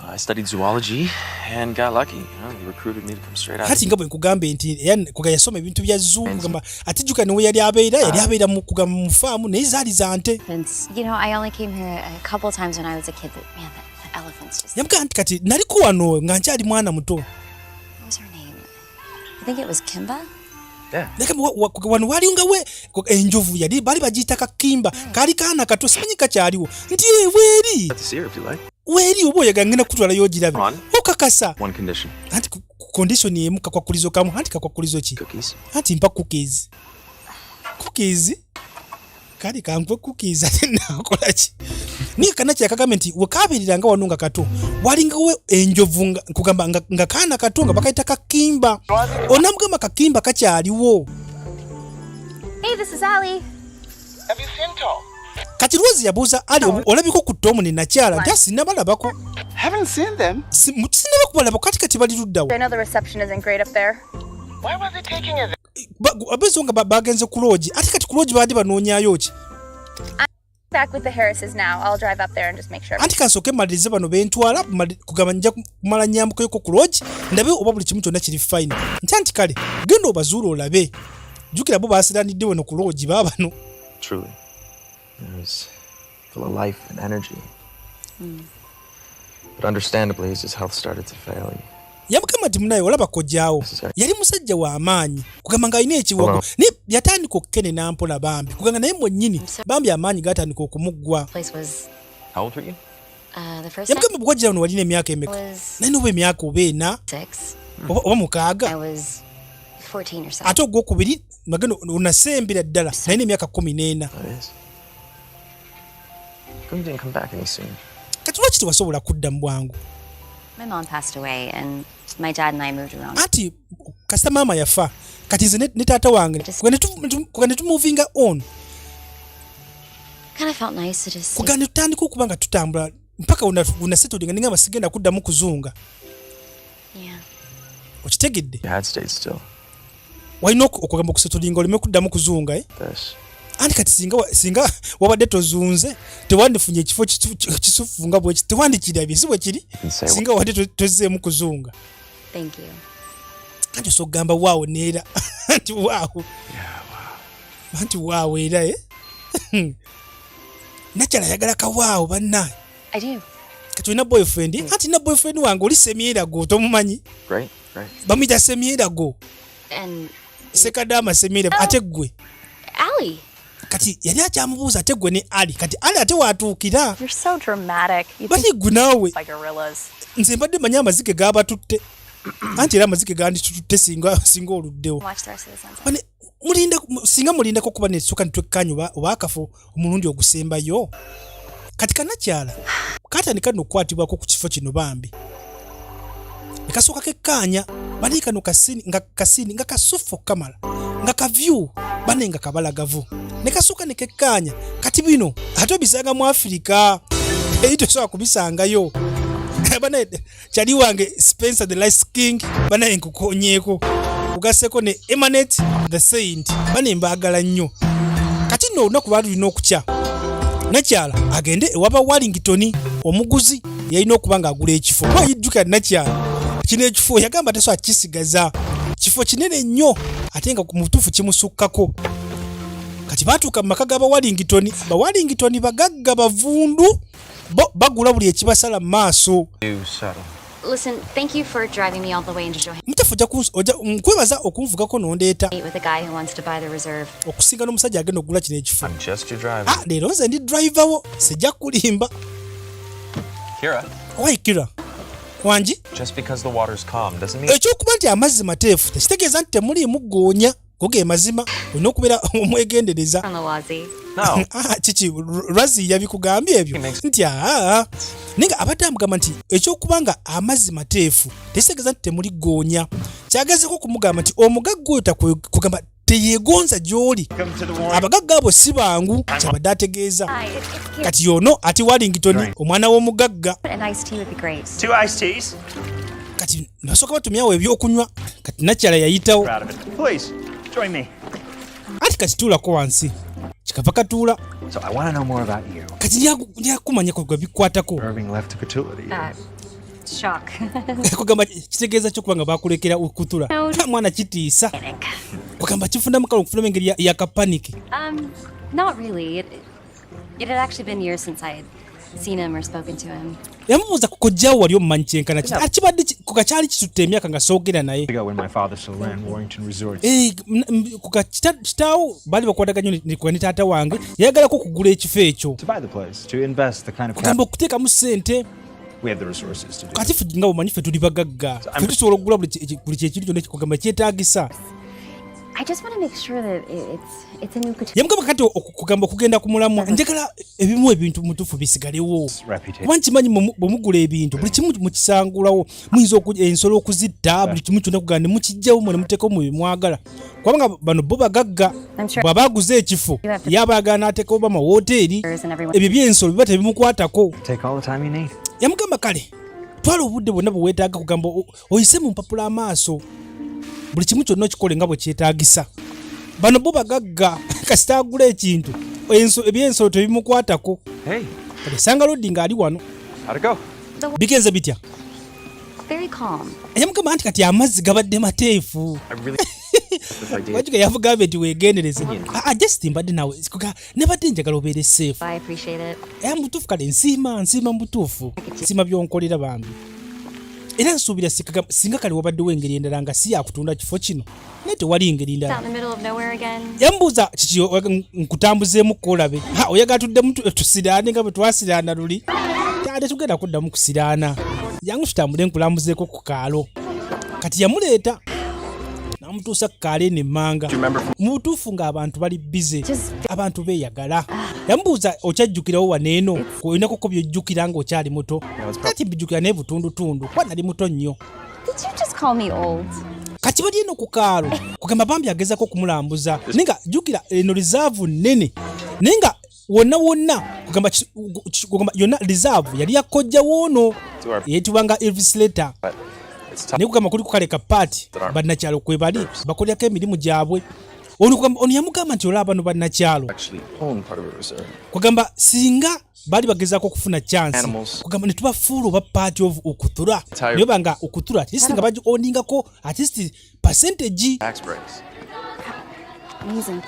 I studied zoology and got lucky. They recruited me to come straight out. Hati nga bwe nkugambe nti yasoma ebintu bya zoo kugamba ati jjuka ne we yali abeera mu faamu naye zaali za nte. I only came here a couple of times when I was a kid. Man, the elephants just... Yamuga nti kati naliko wano nga nkyali mwana muto. What was her name? I think it was Kimba? Wano waliwo nga we enjovu yali bali bagiyita kakimba kaali kaana kato simanyi kakyaliwo nti weeri oba oyagala ngenda kutwala yogirabe okakasa anti condition emu kakwakulizo kamu anti kakwakulizo ki anti mpa cookies kali kankwe cookies ate nakola ki niye kanaki yakagamba nti wekabeeriranga wano nga kato walinga we enjovu kugamba nga kaana kato nga bakayita kakimba onamugamba kakimba kakyaliwo. Hey, this is Ali. Have you seen Tom? Kati Rose yabuuza Ali olabiko ku Tom ne nakyala nti sinnabalabako. Haven't seen them. Sinaba kubalaba kati bali luddawo. I know the reception isn't great up there. Why was he taking it? Abezo nga bagenze ku loogi ate kati ku loogi baadde banoonyaayo ki. Back with the Harrises now. I'll drive up there and just make sure. Anti kansooke mmalirize bano bentwala kugamba njja kumala nyambukayoko ku loogi ndabe oba buli kimu kyonna kiri fine nti kale genda obazuula olabe jjukira bo baasiranidde wano ku loogi baabano. Truly. It was full of life and energy. But understandably, his health started to fail. Yamugamba nti munaye olaba kojjaawo yali musajja w'amaanyi kugamba ng'alina ekiwogo naye yatandika okukenena mpola bambi kugamba naye mwennyini bambi amaanyi gaatandika okumuggwa. How old were you? Yamugamba bwe wajjira wano walina emyaka emeka naye n'oba emyaka oba ena oba mukaaga ate ogwokubiri magendo onasembera ddala nalina emyaka 14. Kati lwaki tewasobola kudda mu bwangu? My mom passed away and my dad and I moved around. Ati kasita maama yafa kati nze ne taata wange kugane tumuvinga on. Kind of felt nice to just kugane tutandika okuba nga tutambula mpaka unasettling nga basigenda kuddamu kuzunga. Yeah. Okitegedde? You had stayed still. Walina okugamba okusettling oleme kuddamu kuzunga This. Ani kati singa wabadde tozunze tewandifunye ekifo kisufunga bwe tewandikirabye si bwe kiri singa wabadde tozzeemu kuzunga. Thank you. Kanti osogamba waawo neera anti waawo anti waawo era Nakyala ayagala kawaawo bannaye. I do. Kati olina boyfriend anti na boyfriend wange oli Semyerago tomumanyi. Great. Bamuyita Semyerago. And Sekadama Semyerago ate ggwe. Ali. Kati yali akyamubuuza ate ggwe ne Ali. Kati Ali ate waatuukira. You're so dramatic. You Bati think ggwe naawe. like gorillas. Nze mbadde manya amazike gaabatutte. Anti era amazike ganditututte singa oluddewo. Watch the rest of the sunset. Bane singa mulindako kuba nesooka nitwekkanyu oba akafo omulundi ogusembayo. Kati Kanakyala katandika n'okukwatibwako ku kifo kino bambi. Ne kasooka kekkaanya bane kano kasini nga kasufu kamala nga kavyu bane nga kabalagavu. Ne kasooka ne kekkaanya kati bino ate obisanga mu Afirika tosobola kubisangayo. Bane kyali wange Spencer the Lice King bane nkukonyeeko kugaseko ne Emanate the Saint bane mbaagala nnyo. Kati nno olunaku lwali lulina okukya Nakyala agende ewaba Wellington omuguzi yalina okuba ng'agula ekifo. Wayijjuka Nakyala kino ekifo yagamba tasobola kisigaza. Kifo kinene nnyo ate nga ku mutuufu kimusukkako. Kati baatuuka mu maka g'aba Wellington bagagga bavundu bo bagula buli ekibasala mu maaso. Listen, thank you for driving me all the way into Johannesburg Mutafu nkwebaza okunvugako n'ondeeta with a guy who wants to buy the reserve. okusinga n'omusajja agenda okugula kino ekifo. I'm just your driver. Leero nze ndi driver wo sijja kulimba. Kira, Why Kira? Wangi? just because the water's calm doesn't mean Ekyokuba nti amazzi mateefu tekitegeeza nti temuliimu ggoonya goge mazima olina okubeera omwegendereza. From the Wazi. no. Kiki Lwazi yabikugambye ebyo nti ninga abadde amugamba nti ekyokuba nga amazzi mateefu tekitegeeza nti temuli ggoonya. Kyagezeko kumugamba nti omugagga oyo kugamba teyeegonza gy'oli. Abagagga abo si bangu kyabadde ategeeza. Kati yono ati Wellington omwana w'omugagga. An iced tea would be great. 2 iced teas? Kati nasooka batumyawo ebyokunywa. Kati Nakyala yayitawo. Proud of it. Please, join me. Ati kati tuulako wansi. Kikava katuula. So I want to know more about you. Kati lyakumanyako gwe bikwatako. Irving left to fertility. Shock. Kugamba kitegeeza kyokuba nga bakulekera okutula. Mwana kitiisa. Kugamba kifundamu kale okufunamu engeri yakapaniki. Not really. It had actually been years since I had seen him or spoken to him. Yamubuuza ku kojjaawo wali omumanyi kyenkana kibadde kukakyali kitutte emyaka nga soogera naye. Ago when my father still ran Warrington Resorts. Kitaawo baali bakwataganya ne taata wange yayagalako okugula ekifo ekyo. To buy the place, to invest the kind of Kugamba okuteekamu ssente. we have the resources to do. Kati ffe nga omanyi ffe tuli bagagga. Ffe tusobola okugula buli kyekiri kyonna kikugamba kyetaagisa. I just want to make sure that it's a new couture. Yamugamba kati okugamba okugenda ku mulamwa njagala ebimu ebintu mutuufu bisigalewo. Kuba nkimanyi bwe mugula ebintu buli kimu mukisangulawo muyinza ensolo okuzitta buli kimu kyonna kugamba ne mukijjawo mwe ne muteekawo mu bimwagala. Kubanga bano bo bagagga bw'aba aguze ekifo yaba ayagala n'ateekawo bamawoteeri ebyo by'ensolo biba tebimukwatako. Take all the time you need. Yamugamba kale twala obudde bwonna bwe weetaaga kugamba oyise mu mpapula amaaso buli kimu kyonna okikole nga bwe kyetaagisa. Bano bo bagagga kasita agula ekintu ebyensolo tebimukwatako. Kale sanga lodi ng'ali wano. Bigenze bitya? Very calm. Yamugamba nti kati amazzi gabadde mateefu. Wajuga yavugambye nti weegendereze. Just mbadde nawe nebadde njagala obeere safe. I appreciate it. Mutuufu kale nsiima mutuufu nsiima byonkolera bambi. Era nsuubira singa kale wabaddewo engeri endala nga si yakutunda kifo kino naye tewali engeri ndala. Yambuuza kiki nkutambuzeemu kolabe oyagala tuddemu tusiraane nga bwe twasiraana luli. Ate tugenda kuddamu kusiraana yangu tutambule nkulambuzeeko ku kaalo. Kati yamuleeta namutuusa ku kaalo eno emmanga mu butuufu ng'abantu bali bize abantu beeyagala. Yamubuuza okyajjukirawo waneeno olinako byojjukira ng'okyali muto. Kati mbijjukira naye butundutundu kuba nali muto nnyo. Did you just call me old? Kati bali eno ku kaalo kugamba bambi agezako okumulambuza naye nga jjukira eno reserve nnene naye nga wonna kugamba yonna reserve yali yakojja woono yeetibwanga Elvis Letter. Naye kugamba kuli kukaleka paati bannakyalo kwe bali bakolerako emirimu gyabwe ono yamugamba nti olaba bano bannakyalo Actually own part of a reserve. kugamba singa bali bagezaako okufuna chance Animals. kugamba ne tubafuula oba party of okutura Entire- naye banga okutura at least nga baji oningako at least percentage Tax breaks. Amazing.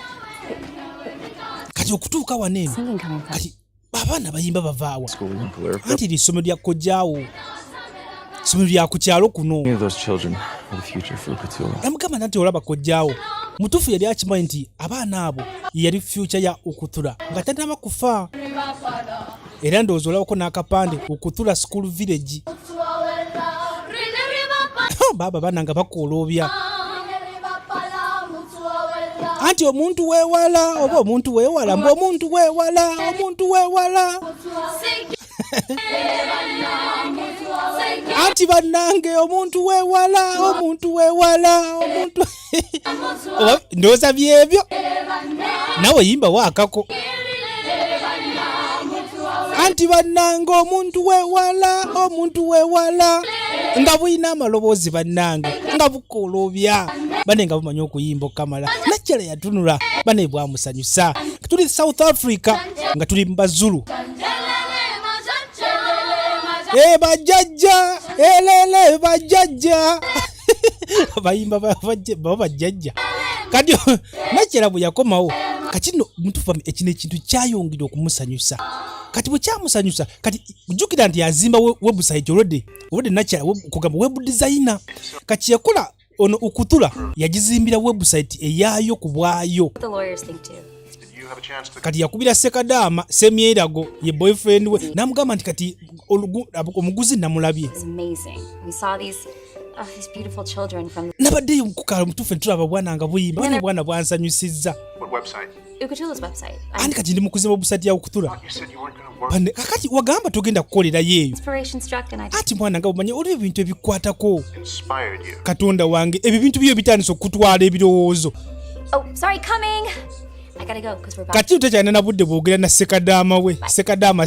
kati okutuuka waneeno Singing coming from. kati abaana bayimba bavaawa School in Palermo. anti ly'essomero lya kojjaawo essomero lya ku kyalo kuno Many of those children are the future for Kathufu. yamugamba nti olaba kojjaawo mutuufu yali akimanyi nti abaana abo yali future ya okutura nga tanaba kufa era ndowooza olabako n'akapande okutura school village baaba baana nga bakooloobya anti omuntu weewala oba omuntu weewala mbu omuntu weewala omuntu weewala anti bannange omuntu weewala omuntu weewala omuntu oba ndowooza byebyo nawe yimba waakako anti bannange omuntu weewala nga bulina amaloboozi bannange nga bukooloobya bane nga bumanyi okuyimba okamala najjala yatunula bane bwamusanyusa tuli South Africa nga tuli mubazulu bajjajja elele bajjajja bayimba bajjajja kati najjala bwe yakomawo kati no mutufamu ekino ekintu kyayongera okumusanyusa kati bwe kyamusanyusa kati jjukira nti yazimba website already najjala kugamba web designer kati yakola ono okutura yagizimbira website eyaayo ku bwayo The lawyers think too. kati yakubira sekadaama semyerago ye boyfriend we namugamba nti kati omuguzi namulabye It's amazing. We saw these beautiful children from nabaddeyo mukukala mutuufu netulaba bwana nga buyimba bane bwana bwansanyusizza Ukutula's website. andi kati ndi mukuzimba website ya okutura kakati wagamba togenda kukolerayo eyo Inspiration struck and I just ati mwana nga bumanye olwo ebintu ebikwatako katonda wange ebyo bintu byo bitandisa okutwala ebirowoozo Oh, sorry, coming. I gotta go because we're about kati utakyalina na budde bwogera na sekadaama we sekadaama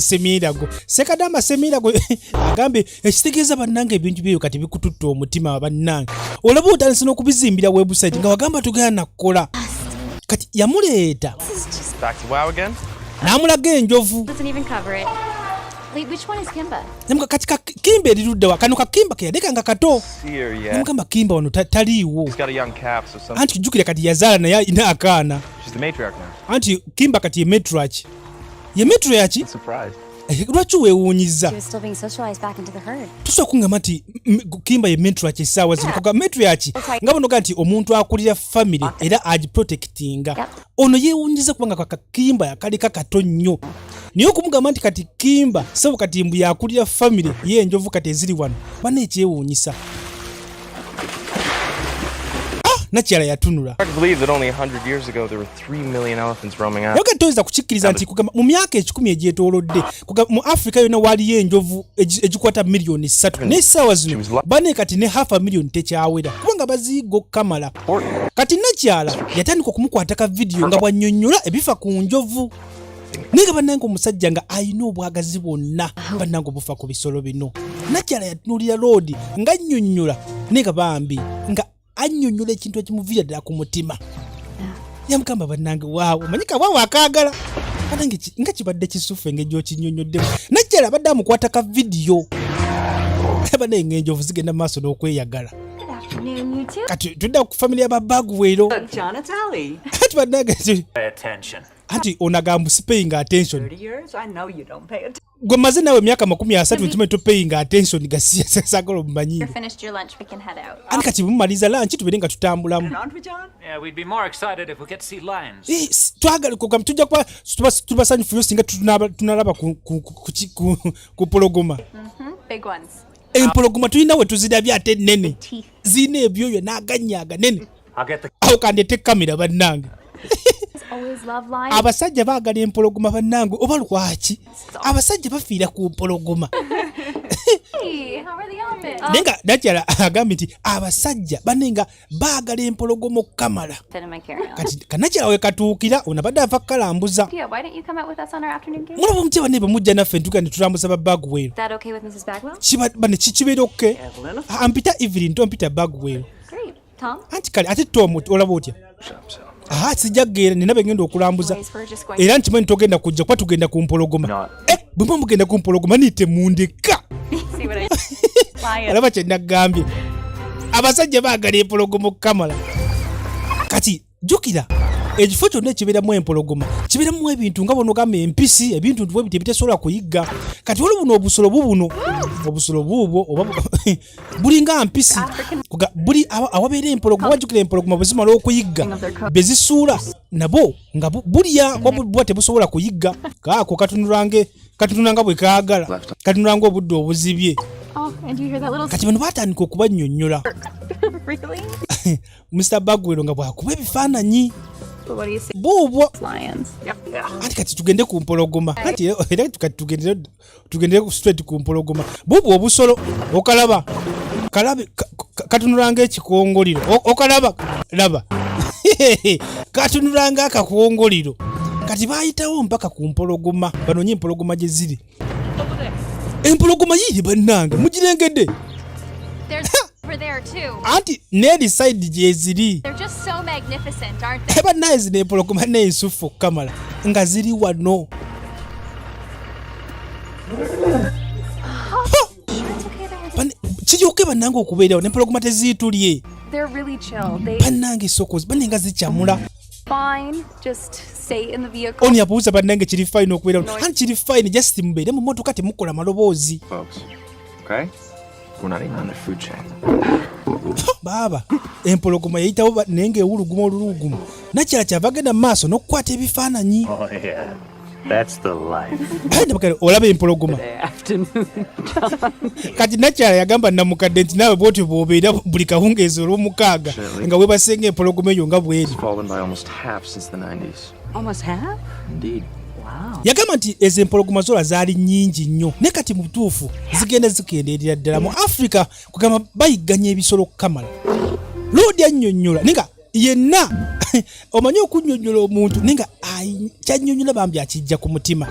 semirago agambe ekitegeeza bannange ebintu byeyo kati bikututte omutima bannange olaba otandise n'okubizimbira website nga wagamba togera nakukola kati yamuleeta Back to WoW again? n'amulaga enjovu doesn't even cover it. Wait, which one is Kimba? namuga kati kakimba eriruddewa kano kakimba keyadeka nga kato Here, yeah. namugamba kimba wano taliiwo He's got a young calf, so some. anti kijjukira kati yazaala naye alina akaana She's the matriarch now. anti kimba kati ye matriarch Surprise. lwaki weewuunyiza She was still being socialized back into the herd. tusobola okungamba nti kimba ye matriarch essaawa zino kuga matriarch nga bonoga nti omuntu akulira family era agiprotectinga ono yeewunyiza kubanga kakimba yakalika kato nnyo naye okumugamba nti kati kimba sabo kati mbu yakulira family ye enjovu kati eziri wano bana ekyewuunyisa nakyala yatunula Hard to believe that only 100 years ago there were 3 million elephants roaming out. yoga toyinza kukikkiriza nti kugamba mu myaka 10 egyetoolodde mu Africa yonna waliyo enjovu egikwata miliyoni 3 n'essaawa zino bane kati ne half a million tekyawera kubanga baziyiga okukamala kati nakyala yatandika okumukwata ka vidiyo nga bwannyonnyola ebifa ku njovu naye nga bannange omusajja nga alina obwagazi bwonna bannange obufa ku bisolo bino nakyala yatunuulira loodi nga annyonnyola naye nga bambi nga annyonnyola ekintu ekimuviira ddala ku mutima yamugamba bannange waawo omanyika waawo akaagala banange nga kibadde kisufu engeri gy'okinnyonnyoddemu najjala abadde amukwata ka vidiyo banaye ng'enjovu zigenda mu maaso n'okweyagala Good afternoon, you two. kati tudda ku family y'ababagwero John Atali. ati bannange Pay attention. anti onagamba sipaying attention 30 years? I know you don't pay attention. gwe maze nawe emyaka 30 tume topaying attention gasagala omumanyire You're finished your lunch. We can head out. andi kati bumumaliza lanchi tubere nga tutambulamu Aren't we, John? Yeah, we'd be more excited if we get to see lions. twagala kugamba tujja kuba tubasanyufu nnyo singa tunalaba ku pologoma Big ones. empologoma tulina we tuzirabye ate ennene Teeth. zirina ebyoyo n'aganyaga nene I'll get the awo kandete kamera bannange Always love lions. abasajja baagala empologoma bannange oba lwaki abasajja bafiira ku mpologoma Hey, how are the elephants? naye nga nakyala agambye nti abasajja banenga baagala empologoma okukamala Fit in my carry-on. kati kanakyala we katuukira ono abadde ava kukalambuza Yeah, why don't you come out with us on our afternoon game? mulaba omuti banne bemujja naffe ntuuka ne tulambuza babagwero Is that okay with Mrs. Bagwell? bane kibeera okke ampita evelyn tompita bagwero Great. Tom? anti kale ate tom olaba otya sijagera nina begenda okulambuza era nkimanyi togenda kujja kuba tugenda ku mpologoma bwe mugenda ku mpologoma niite mundeka alaba kye nagambye abasajja baagala empologoma okukamala kati jjukira ekifo kyonna ekibeeramu empologoma kibeeramu ebintu nga bono gamba empisi ebintu tebitesobola kuyigga kati waliwo buno obusolo buubwo oba bulinga mpisi buli awabeera empologoma wajjukira empologoma bwe zimala okuyigga be zisuula nabo nga bulya kuba tebusobola kuyigga kaako katunulanga bwe kaagala katunulanga obudde obuzibye kati bano baatandika okubannyonnyola Mr. Bagwero nga bwakuba ebifaananyi buubwo anti kati tugende ku mpologoma anti era tugende straight ku mpologoma buubwo obusolo okalaba katunulanga ekikongoliro okalaba laba katunulanga akakongoliro kati baayitawo mpaka ku mpologoma banonye empologoma gye ziri empologoma yiiri bannange mugirengedde anti neeri side gye ziri bannaye zino empologoma n'ensufu okukamala nga ziri wano kiryoke bannange okubeerawo n'empologoma teziitulye bannange sokozi bannenga zikyamula oni abuuza bannange kiri fine okubeerawo anti kiri fine just mubeere mu motoka temukola maloboozi baaba empologoma yayitawo naye ngaewuluguma olulugumu nakyala kyava genda mu maaso n'okukwata ebifaananyi olaba empologoma kati nakyala yagamba namukadde nti naawe bwotyo bwobeera buli kawungeezi olw'omukaaga nga webasenga empologoma eyo nga bweri yagamba nti ezo empologoma zola zaali nnyingi nnyo naye kati mu butuufu zigenda zikendeerera ddala mu Africa kugamba bayigganya ebisolo okukamala loodi annyonnyola naye nga yenna omanyi okunnyonnyola omuntu naye nga kyannyonnyola bambi akijja ku mutima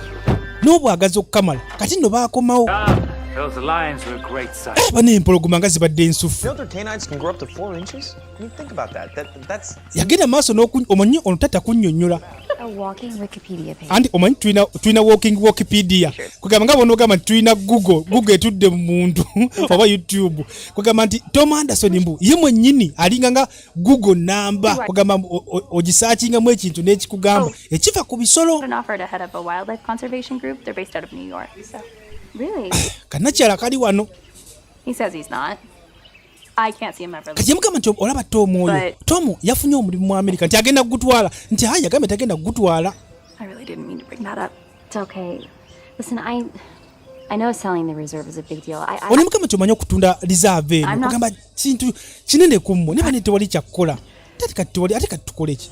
n'obwagazi okukamala kati nno baakomawo bana empologoma nga zibadde ensufu yagenda maaso omanyi ono tata kunnyonnyola anti omanyi tulina walking wikipedia kugamba nga bonogamba nti tulina google etudde mu muntu oba YouTube kugamba nti Tom Anderson mbu ye mwennyini alinga nga google namba kugamba ogisaakingamu ekintu n'ekikugamba ekiva ku bisolo kanakyala kali wano kati yamugamba nti olaba Tom oyo Tom yafunye omulimu mu Amerika nti agenda kugutwala nti yagambe tagenda kugutwala oli mukama kyomanyi okutunda reserve eno kugamba kintu kinene kumwe ne bane tewali kyakkola ate kati tukole ki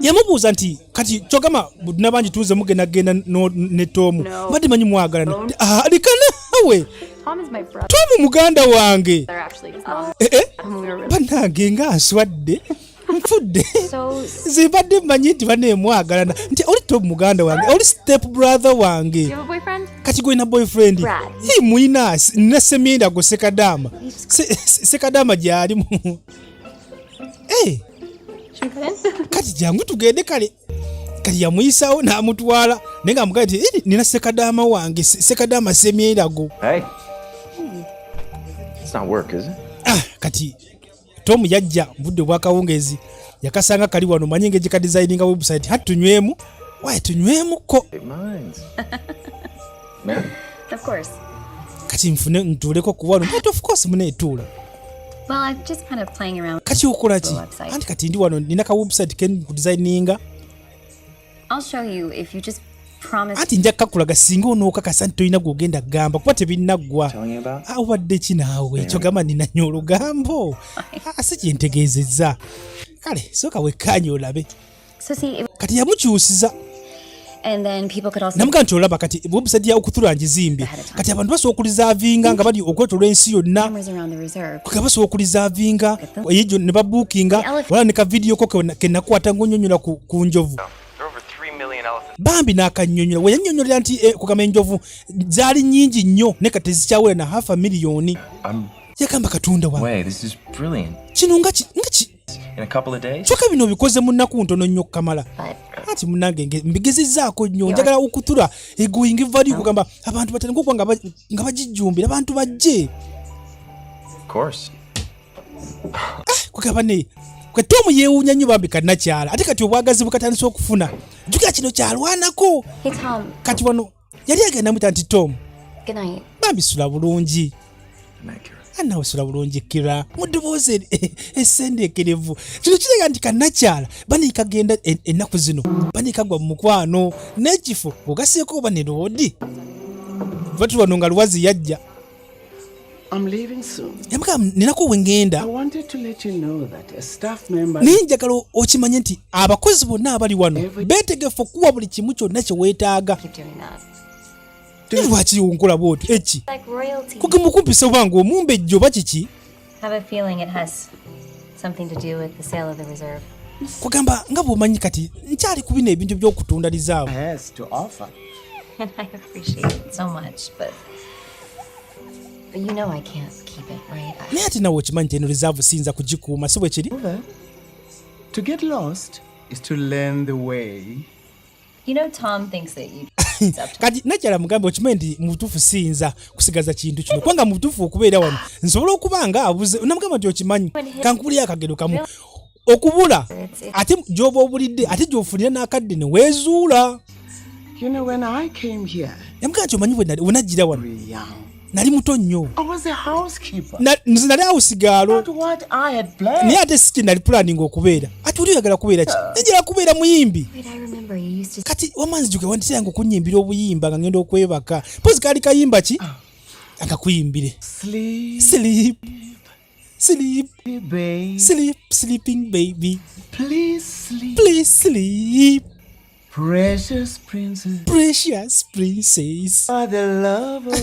yamubuuza nti kati kyogamba buduna bangi tuze mugenda ne Tom badde manyi mwagalana alikanawe Tom muganda wange bannange nga nswadde nfudde zibadde manyi nti banemwagalana nti oli Tom muganda wange oli step brother wange kati gwena boyfriend mwina nina semyenda go sekadama gyalimu kati jangu tugende kale yamuyisawo n'amutwala naye nga amugaa nti nina sekadaama wange sekadaama semyerago kati Tom yajja budde bwakawungeezi yakasanga kali wano manye ng'egye ka designinga website hati tunywemu waye tunywemukko kati nfune ntuuleko ku wano but of course muneetuula kati okola ki anti kati ndi wano nina ka website ku designinga anti nja kakulaga singa onookakasa nti tolina gwogenda gamba kuba tebinnaggwa obadde ki naawe ekyo gamba ninanya olugambo si kyentegeezezza kale sooka wekkaanye olabe kati yamukyusiza namugaa nti olaba kati website ya okuthula njizimbe kati abantu basobola okulizavinga nga bali okwetolwa ensi yonna kuga basobola okulizavinga eyo ne babuukinga wala ne ka video ko kenakwata ng'onyonyola ku njovu bambi n'akannyonnyola we yannyonnyolera nti kugamba enjovu zaali nnyingi nnyo ne kati tezikyawera na 500,000 Yakamba Katonda wa. Way, this is brilliant. Kino nga In a couple of days? Kyokka bino bikoze mu nnaku ntono nnyo Kamala. Ati munnange mbigezezzaako nnyo njagala okutura egoyinga vali kugamba abantu batandika okuba nga bagijjumbira abantu bajje. Of course. Kugamba ne kwe Tom yeewuunya nnyo bambi kannakyala ate kati obwagazi bukatandise okufuna jjukira kino kyalwanako. Hey, Tom. Kati wano yali agenda muta nti Tom. Good night. Bambi sula bulungi. Good Kira. Annawe sula bulungi Kira. Mu ddoboozi essendeekerevu. Kino kiraga nti kannakyala baniika genda ennaku zino baniika gwa mu mukwano n'ekifo ogaseeko oba ne loodi. Vatu wano nga Luwazi yajja. I'm leaving soon. Yamaka ninako wengenda. I wanted to let you know that a staff member. Ninjagala okimanye nti abakozi bonna abali wano beetegefu okuwa buli kimu kyonna kye weetaaga. Keep doing that. Lwaki wonkola bwoti eki? Like royalty. Kugamba okumpisa obanga omumbejjo oba kiki? Have a feeling it has something to do with the sale of the reserve. Kugamba nga bw'omanyi kati nkyali kubina ebintu by'okutunda lizaabu. Has to offer. And I appreciate it so much, but you know I can't keep it, right? Naye ate nawe okimanyi nti eno lizaavu siyinza kugikuuma si bwe kiri? To get lost is to learn the way. You know Tom thinks that you Kati nakyala mugambe okimanyi nti mu butuufu siyinza kusigaza kintu kino kubanga mu butuufu okubeera wano nsobola okuba nga abuze namugamba nti okimanyi kankubulira akagero kamu okubula ate gy'oba obulidde ate gy'ofunira n'akadde ne weezuula. You know, when I came here, yamugamba nti omanyi bwe najjira wano nali muto nnyo. I was a housekeeper. Nze nali awusigaalo. Not what I had planned. Naye ate si kye nali pulaninga okubeera. Ati oli oyagala kubeera ki? Njagala kubeera muyimbi. Wait, I remember you used to. Kati wamanzijuke wandisanga okunyimbira obuyimba nga ngenda okwebaka. Pozi kaali kayimba ki? Akakuyimbire. Sleep, Sleep. Sleep. babe. Sleep. Sleeping baby. Please sleep. Please sleep. Precious princess. Precious princess. The love of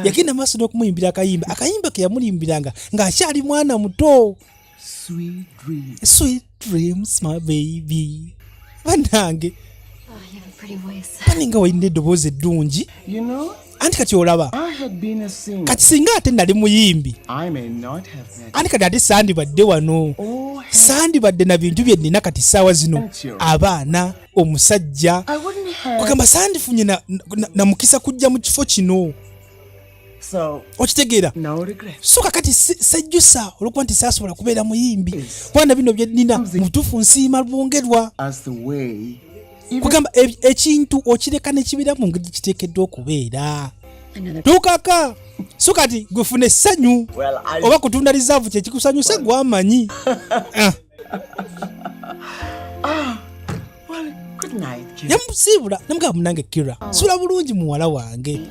Yagenda maaso n'okumuyimbira akayimba. Akayimba ke yamulimbiranga ng'akyali mwana muto. sweet dreams. Sweet dreams, my baby. Bannange. Oh, you have a pretty voice. Baninga wayina eddoboozi eddungi. You know, Anti kati olaba. I had been a singer. Kati singa ate nali muyimbi. I may not have met. Anti kati ate sandibadde wano. Oh, Sandibadde na bintu bye nnina kati ssaawa zino. Abaana, omusajja. I wouldn't have. Kugamba sandifunye na mukisa kujja mu kifo kino. So, Okitegeera? no regret. So kakati sejjusa olwokuba nti saasobola kubeera muyimbi. Kubanga bino bye nnina mu butuufu nsiima lwongerwa. As the way. Kugamba ekintu okireka ne kibeera mu ngeri kiteekeddwa okubeera. Tukaka. So kati gwefuna essanyu. Oba kutunda lizaavu kye kikusanyusa gwamanyi. Well, good night, kid. Yamusiibula namugamba munange Kira. Sula bulungi muwala wange.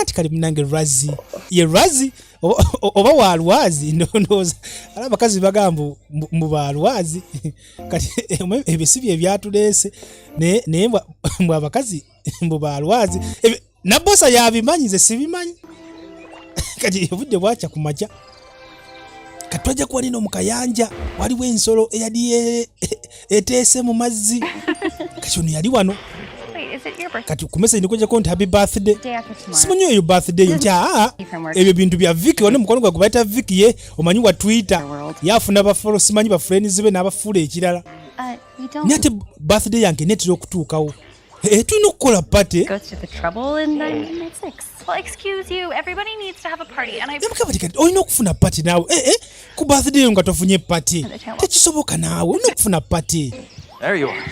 Ati kali munange Razi. Ye Razi oba wa Lwazi ndowooza ala abakazi bagamba mu ba Lwazi kati ebisibi ebyatuleese naye mbw abakazi mu ba Lwazi na bosa yabimanyi nze sibimanyi kati obudde bwakya ku makya kati twajja kuba nino mu kayanja waliwo ensolo eyali eteese mu mazzi kati ono yali wano. Wait, is it your birthday? Kati kumese ndikujako nti happy birthday. Day after tomorrow. Simanyi eyo birthday nti ebyo bintu bya Vicky one mukono gwa kubaita Vicky ye omanyi wa Twitter yafuna bafolo simanyi ba friends be n'abafuula ekirala. You don't Nyate birthday yange netiro okutuukawo. Tulina okukola party. go through the trouble in 1996. Well, excuse you. Everybody needs to have a party, and I. Kati olina okufuna party naawe. Ku birthday yo nga tofunye party. Tekisoboka naawe olina okufuna party. There you are.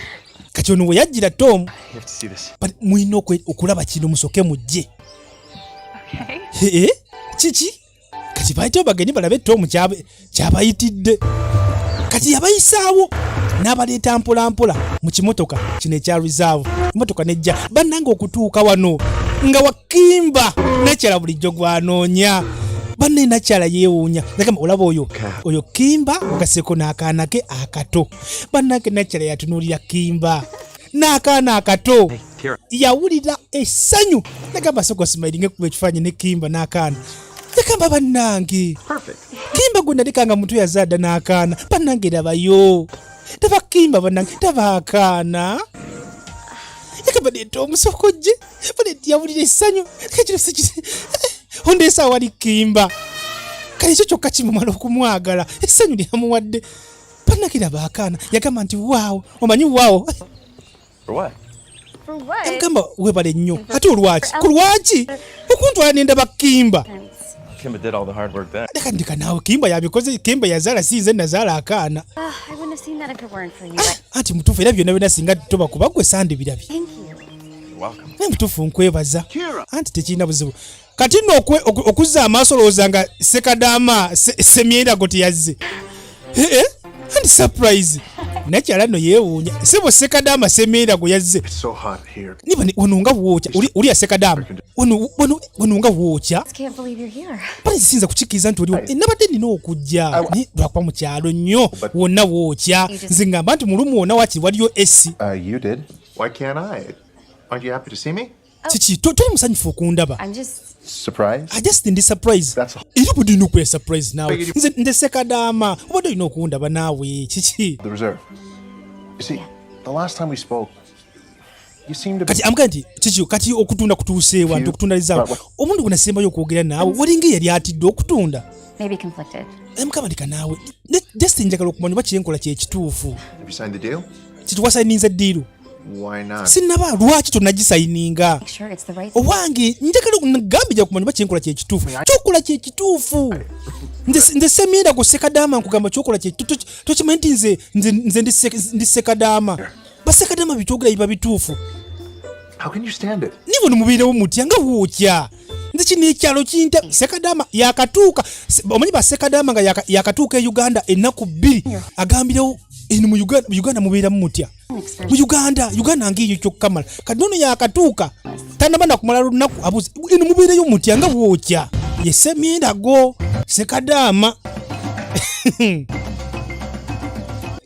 Kati ono we yajjira Tom. You have to see this. Mulina okulaba kino musoke mujje. Okay. Kiki? Kati bayita abagenyi balabe Tom kyabayitidde. Kati yabayisaawo n'abaleeta mpolampola mu kimotoka kino ekya reserve. Emotoka nejja bannanga okutuuka wano nga wakimba nakyala bulijjo gwanoonya. Banne nakyala yeewuunya. Nagamba olaba oyo Kimba ogaseko n'akaana ke akato. Bannange nakyala yatunuulira Kimba n'akaana akato. Yawulira essanyu. Nagamba soko smiling kuba ekifaananyi ne Kimba n'akaana. Nagamba bannange. Kimba gwe nalekanga mutu yazaadda n'akaana. Bannange labayo. Taba Kimba bannange taba akaana. Nagamba neeta omusoko gye. Bane yawulira essanyu. Ondeesa wali Kimba. kale ekyo kyokka kimumala okumwagala essanyu lyamuwadde bannakiraba akaana yagamba nti waawo omanyi waawo For what? For what? yagamba webale nnyo ate olwaki ku lwaki okuntwala nendaba Kimba Kimba did all the hard work there. leka ndika naawe Kimba yabikoze Kimba yazaala sinze nazaala akaana I wouldn't have seen that if it weren't for you. But anti mutuufu era byonna byonna singa toba kuba gwe sande birabye thank you. You're welcome. naye mutuufu nkwebaza anti tekirina buzibu kati nno okuzza amaaso olowooza nga sekadaama semyerago teyazze anti surprise nakyala nno yeewuunya sebo sekadaama semyerago yazze It's so hot here. niba wano nga bwokya oli ya sekadaama wano nga bwokya Just can't believe you're here. bale zisinza kukikkiriza nti oliwo nabadde nina okujja naye lwakuba mu kyalo nnyo wonna bwokya nze ngamba nti mulumu wonna wakiri waliyo esi You did. Why can't I? Aren't you happy to see me? kiki toli musanyufu okundaba I'm just. Surprise? I just ndi surprise That's era budde olina okubeera surprise naawe nze sekadaama obadde olina okundaba naawe kiki The reserve. You see, the last time we spoke, you seemed to be. kati amugaa nti kiki kati okutunda kutuuseewa nti okutundalizaawo omuntu gwe nasembayo okwogera naawe walinga yali atidde okutunda Maybe conflicted. mukabandika naawe just njagala okumanya oba kyenkola kyekituufu Have you signed the deal? kiti wasayininza ddiiru Why not? sinnaba lwaki tonagisayininga Make sure it's the right thing. owange njagala nagambija kumanya oba kyenkola kyekituufu kyokola kyekituufu nze semyenda go sekadaama nkugamba kyokola kyekituufu tokimanyi nti nze ndi sekadaama basekadaama bikyogera biba bituufu How can you stand it? nibo nimubiirewo mutya nga bwokya nze kino ekyalo kinta sekadaama yakatuuka omanyi basekadaama nga yakatuuka e Uganda ennaku 2 agambirewo eno mu Uganda mubeeramu mutya mu Uganda ngiyo kyokkamala kati nono yakatuuka tanaba nakumala lunaku abuze eno mubeereyo mutya nga bwokya yesemyendago sekadaama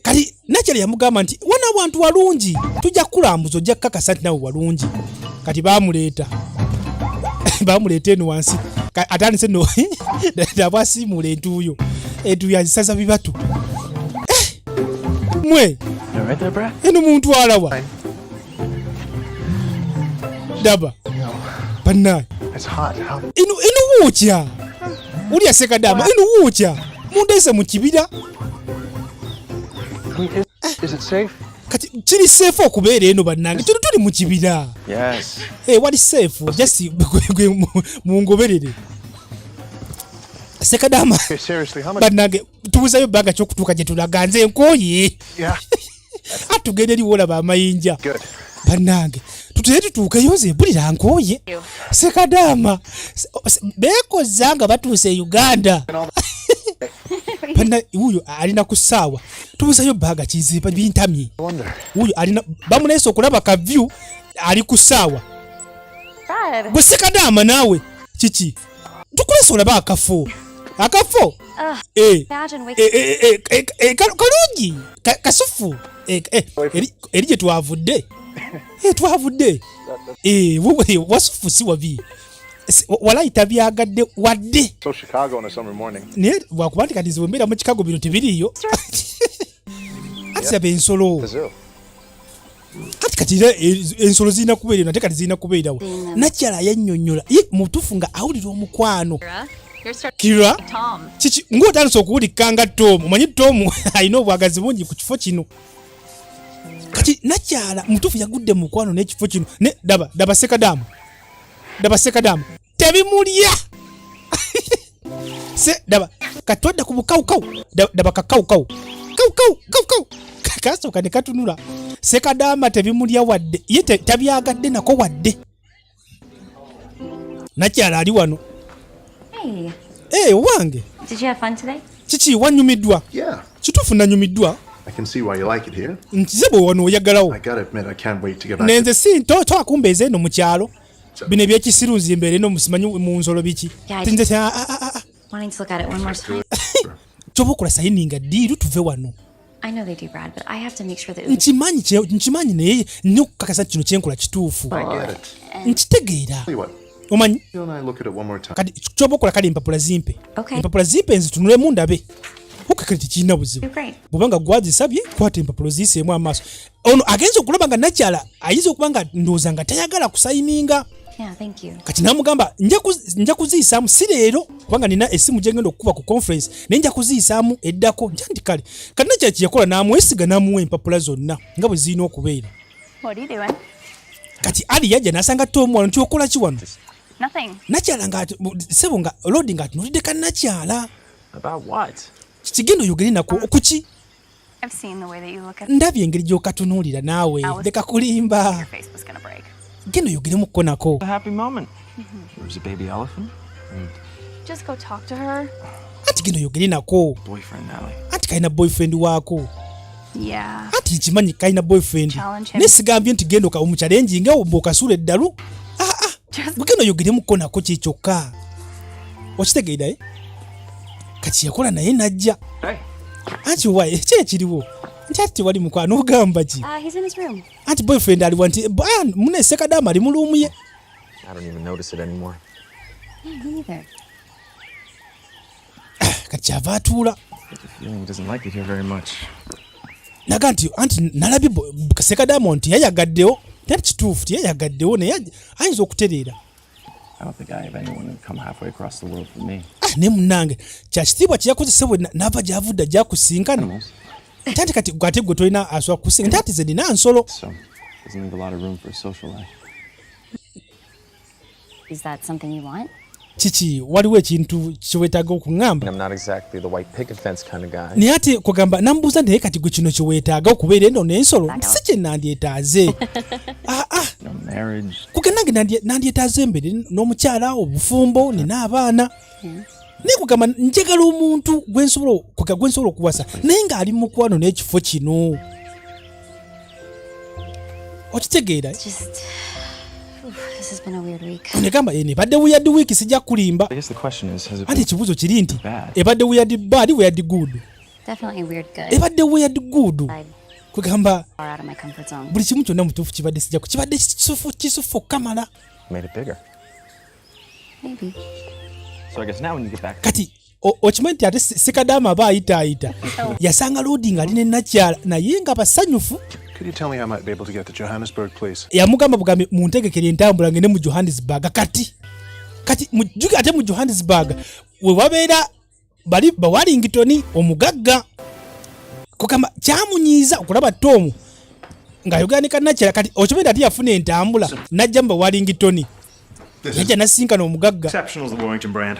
kali nakyali yamugamba nti wana abantu walungi tujja kukulambuza ojja kukakasa nti nawe walungi kati bamuleeta eno wansi atandise no nabwasiimuula entuuyo azisaza bibatu mwe You right there, Brad? eno muntu alawa daba bannaaye It's hot. How? eno wookya ulya sekadaama eno wookya mundeese mu kibira Is it safe? kati kiri seefu okubeera eno bannange tuli mu kibira Yes. wali seefu just gwe mungoberere sekadaama Okay, seriously, how much? bannange tubuzayo bbaga kyokutuuka gye tulaga nze nkooye Yeah. atugenda eriwo olaba amayinja Good. bannange tutere tutuukeyo nze mpulira nkooye sekadaama beekoza nga batuuse e Uganda wuyo alina ku ssaawa tubuzayo bbaga kiziba bintamye wuyo alina bamuleese okulaba ka view ali ku ssaawa Brad. gwe sekadaama naawe kiki tukulese olaba akafo Imagine waking kalungi kasufu eri gye twavudde twavudde wasufu si wabi walayita byagadde wadde So Chicago on a summer morning. naye wakuba nti kati ziwembeera mu Chicago bino tebiriiyo ati saba ensolo Brazil. kati era ensolo zirina kubeera ate kati zirina kubeerawo nakyala yannyonnyola ye mutuufu nga awulira omukwano you're starting Kira Tom. kiki ng'otandise okuwulikka nga Tom omanyi Tom alina obwagazi bungi ku kifo kino kati nakyala mutuufu yagudde mu mukwano n'ekifo kino ne daba sekadamu tebimulya daba katwadda ku bukawukawu daba kakawukawu kasooka ne katunula sekadaama tebimulya wadde ye tabyagadde nako wadde nakyala ali wano Hey, wange did you have fun today? kiki wanyumiddwa Yeah. kituufu nanyumiddwa I can see why you like it here. nkize bwe wano oyagalawo I gotta admit, I can't wait to get back. nenze si toakumbeeza eno mu kyalo bino ebyekisirunzi embeera eno musimanyi mu nsolo biki Yeah, I tinze Wanting to look at it one more time. kyoba okola sayininga ddiiru tuve wano I know they do, Brad, but I have to make sure that nkimanyi naye nnyo okukakasa kino kyenkola kituufu I get it. nkitegeera Tell you what, omanyi you and I look at it one more time. kati kyoba okola kale empapula zimpe Okay. empapula zimpe nzitunulemu ndabe okakati kirina buzibu Great. bwobanga gwazisabye kwata empapula ziyiseemu amaaso ono agenza okulaba nga nakyala ayinza okuba nga ndowooza nga tayagala kusayininga Yeah, thank you. kati namugamba nja kuziyisaamu si leero kubanga nina essimu gyengenda okukuba ku conference naye nja kuziyisaamu eddako nti kale kati nakyala kyeyakola namwesiga namuwa empapula zonna nga bwe zirina okubeera. What are you doing? Kati ali yajja nasanga tomuwano nti okola ki wano Nothing. nakyala nga sebo nga olodi nga atunulidde kannakyala About what? kigenda oyogere nako okuki I've seen the way that you look at ndabye engeri gy'okatunuulira naawe leka kulimba your face was gonna break. genda oyogeremukko nako A happy moment. There was a baby elephant? Just go talk to her. anti genda oyogere nako Boyfriend, Allie. anti kalina boyfriend waako Yeah. anti nkimanyi kalina boyfriend Challenge him. nesigambye nti genda omukyalenjinga mbokasuula eddalu bwegenda oyogeremukko nako kyekyokka okitegeera kati yakola naye najja anti waye kyekiriwo nti ati wali mukwano ogamba ki He's in his room. anti boyfriend aliwa nti munesekadamu ali mu luumu ye I don't even notice it anymore. Yeah, me neither. kati kyava atuula I get the feeling he doesn't like it here very much. naga nti anti nalabye sekadamu nti yayagaddewo teri kituufu tiyayagaddewo naye ayinza okutereera I don't think I have anyone who'd come halfway across the world for me. ne munnange kyakitiibwa kyeyakozesebwe naava gyavudde ajakusinkana nti kati ate gwe tolina asobola kusinga nti ati ze nina nsolo So, doesn't leave a lot of room for a social life. Is that something you want? kiki waliwo ekintu kyeweetaaga okuŋŋamba I'm not exactly the white picket fence kind of guy. naye ate kugamba namubuuza naye kati gwe kino kyeweetaaga okubeera eno n'ensolo si kye nandyetaaze No marriage. kugendange nandyetaaze embere n'omukyala obufumbo nina abaana naye kugamba njagala omuntu gwensobola okuwasa naye ng'ali mu mukwano n'ekifo kino okitegeera This has been a weird week. negamba nebadde weird week sijja kulimba I guess the question is, has it anti been ekibuuzo kiri nti bad? ebadde weird bad weird good Definitely weird good. ebadde weird good kugamba Far out of my comfort zone. buli kimu kyonna mutuufu kibadde sijjaku kibadde kisufu kamala made it bigger? Maybe. So I guess now when you get back, kati okimanyi nti ate sekadaama aba ayitaayita yasanga loodi nga ali ne nakyala naye nga basanyufu Could you tell me how I might be able to get to Johannesburg, please? yamugamba bugambe muntegekere entambula ngende mu Johannesburg kati ate mu Johannesburg we wabeera bali ba Wellington omugagga kugamba kyamunyiiza okulaba Tom ng'ayogera ne kannakyala kati okimanyi ate yafuna entambula najja mu ba Wellington yajja nasinkana omugagga Exceptional is the Warrington brand.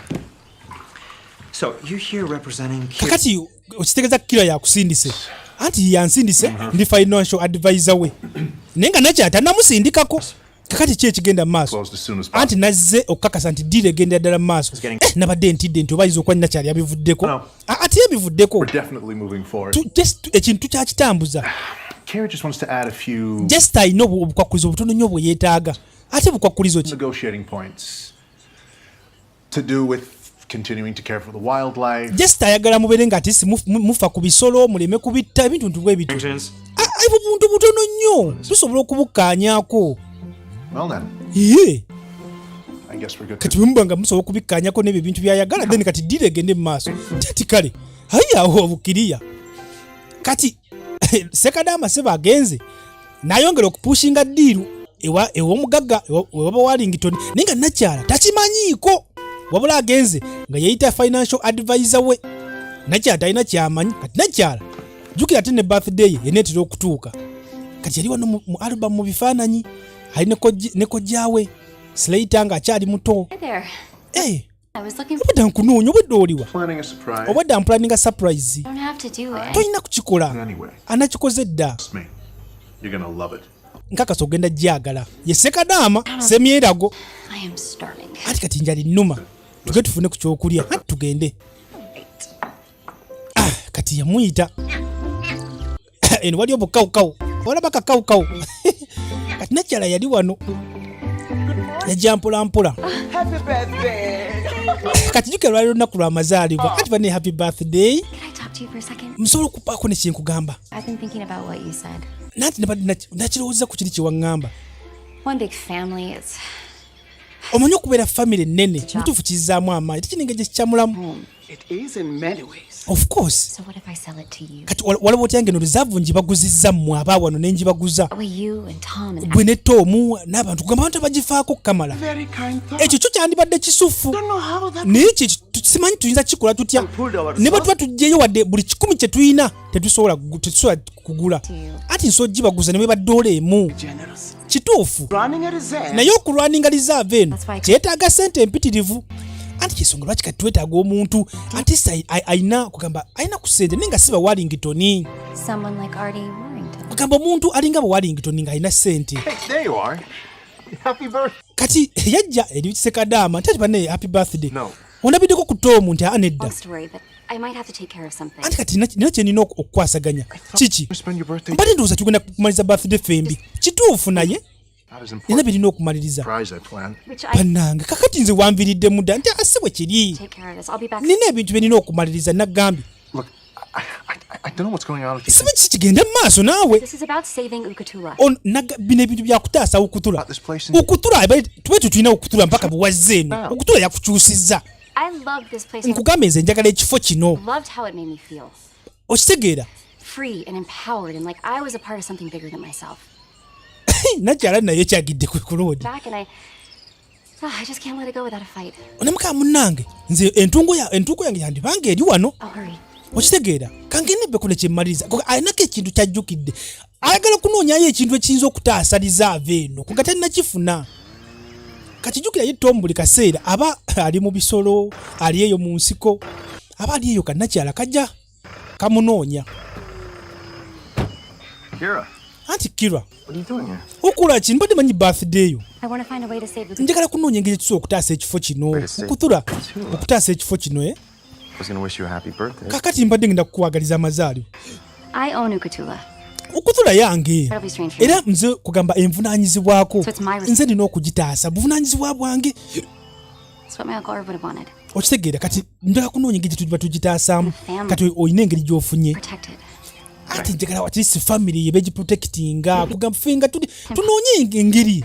So, you're here representing kakati okitegeeza kilo yakusindise anti yansindise ndi financial advisor we naye nga nakyala tannamusindikako kakati ki ekigenda mu maaso Closed as soon as possible. anti nazze okukakasa nti diira egenda ddala mu maaso nabadde ntidde nti oba ayinza okuba nakyala yabivuddeko No. ate yabivuddeko We're definitely moving forward. ekintu kyakitambuza Kara just wants to add a few just alina obukwakulizo obutono nnyo bwe yeetaaga ate bukwakulizo ki negotiating points to do with continuing to care for the wildlife. just ayagala mubeere nga ati mufa ku bisolo muleme kubitta ebintu bwe bitu Warringtons. buntu butono nnyo tusobola okubukkaanyaako Well then, iye I guess we're good kati to... bwe muba nga musobola okubikkaanyako n'ebyo ebintu byayagala then kati diira egende mu maaso ati kale awo obukiriya kati sekadaama seba agenze n'ayongera okupushinga ddiiru ew'omugagga ewaba Wellington naye nga nakyala takimanyiiko wabula agenze nga yeyita financial advisor we nakyala talina kyamanyi kati nakyala jjukira ate ne birthday ye yeneetera okutuuka kati yali wano mu album mu bifaananyi ali ne kojjaawe Slater ng'akyali muto Hi there. I was looking for. obadde nkunoonya obadde oliwa Planning a surprise. obadde ampulaninga surprise I don't have to do it. tolina kukikola Anyway, anakikoze dda trust me. You're gonna love it. nkakasa ogenda gyagala ye sekadaama semyerago I am starving. ati kati njali nnuma tuge tufune ku kyokulya ati tugende kati yamuyita eno wali obukawukawu olaba kakawukawu kati nakyala yali wano yajja mpolampola kati jukira lwali lunaku lw'amazaalibwa ati bane happy birthday Can I talk to you for a second? musobola okupaako ne kyenkugamba I've been thinking about what you said. nanti nakirowooza ku kiri kyewaŋŋamba One big family is omanyi okubeera famire ennene mutuufu kizzaamu amaanyi tekinenge gye kikyamulamu It is in many ways. Of course. So what if I sell it to you? Kati walaba otyange no reserve njibaguzizza mmwe abawano ne njibaguza. You and Tom and Gwe ne Tom n'abantu kugamba abantu bagifaako Kamala. Very kind thought. Ekyo kyo kyandibadde kisufu. Don't know how that. Naye simanyi tuyinza kikola tutya. Ne bwe tuba tuggyeyo wadde buli 10 kye tuyina tetusobola kugula. Ati nsobola gibaguza ne bwe badde emu. Kituufu. Naye okulwaninga reserve eno kyetaaga ssente empitirivu. Anti kisonga lwaki kati twetaaga omuntu anti ayina kugamba ayina ku ssente naye nga si ba Wallington. someone like Artie Warrington. Kugamba omuntu alinga ba Wallington ng'alina ssente. There you are. Happy birthday. Kati yajja eri Sekadaama nti bane happy birthday. No. Onabiddeko ku Tom nti anedda. Long story, but I might have to take care of something. Anti kati nina kye nina okukwasaganya. Kiki? Spend your birthday. Mbadde ndowooza tugenda kumaliza birthday fembi. Kituufu naye That is nina important. birina okumaliriza. Surprise I planned. Which I Bannange kakati nze wanviridde mudda nti ase bwe kiri. take care of this. I'll be back. Nina ebintu bye nina okumaliriza naggambye. Look, I don't know what's going on with you. Siba kikigenda mu maaso naawe. This is about saving Ukatula. Bino ebintu byakutaasa Ukutula. This place in Ukutula tube tutulina Ukutula mpaka buwazze eno. Ukutula yakukyusizza. I loved this place. Nkugamba nze njagala ekifo kino. Loved how it made me feel. Okitegeera? Free and empowered and like I was a part of something bigger than myself. Nakyala naye kyagidde ku loodi. Back and I just can't let it go without a fight. Onamukaa munnange nze entungo yange yandibanga eri wano. I'll hurry. Okitegeera kangende bekole kyemmaliriza alinako ekintu kyajjukidde ayagala kunoonyayo ekintu ekiyinza okutaasa reserve eno kuga tannakifuna kakijjukira ye Tom buli kaseera aba ali mu bisolo ali eyo mu nsiko aba ali eyo kannakyala kajja kamunoonya. Kira, Anti Kira, what are you doing here? okola ki mbadde manyi birthday yo I want to find a way to save Ukatula. njagala kunoonya engeri kisobola okutaasa ekifo kino Ukutula okutaasa ekifo kino I was gonna wish you a happy birthday. kakati mbadde ngenda kukwagaliza amazaalibwa. I own Ukatula. Ukutula yange That'll be strange for you. era nze kugamba envunaanyizibwako So it's my nze nina okugitaasa buvunaanyizibwa bwange. That's what my Uncle Irv would have wanted. Okitegeera kati njagala kunoonya engeri gye tuba tugitaasaamu kati oyina engeri gy'ofunye Protected. ati njagala at least family ye begiprotectinga kugamba ffe nga tunoonye engeri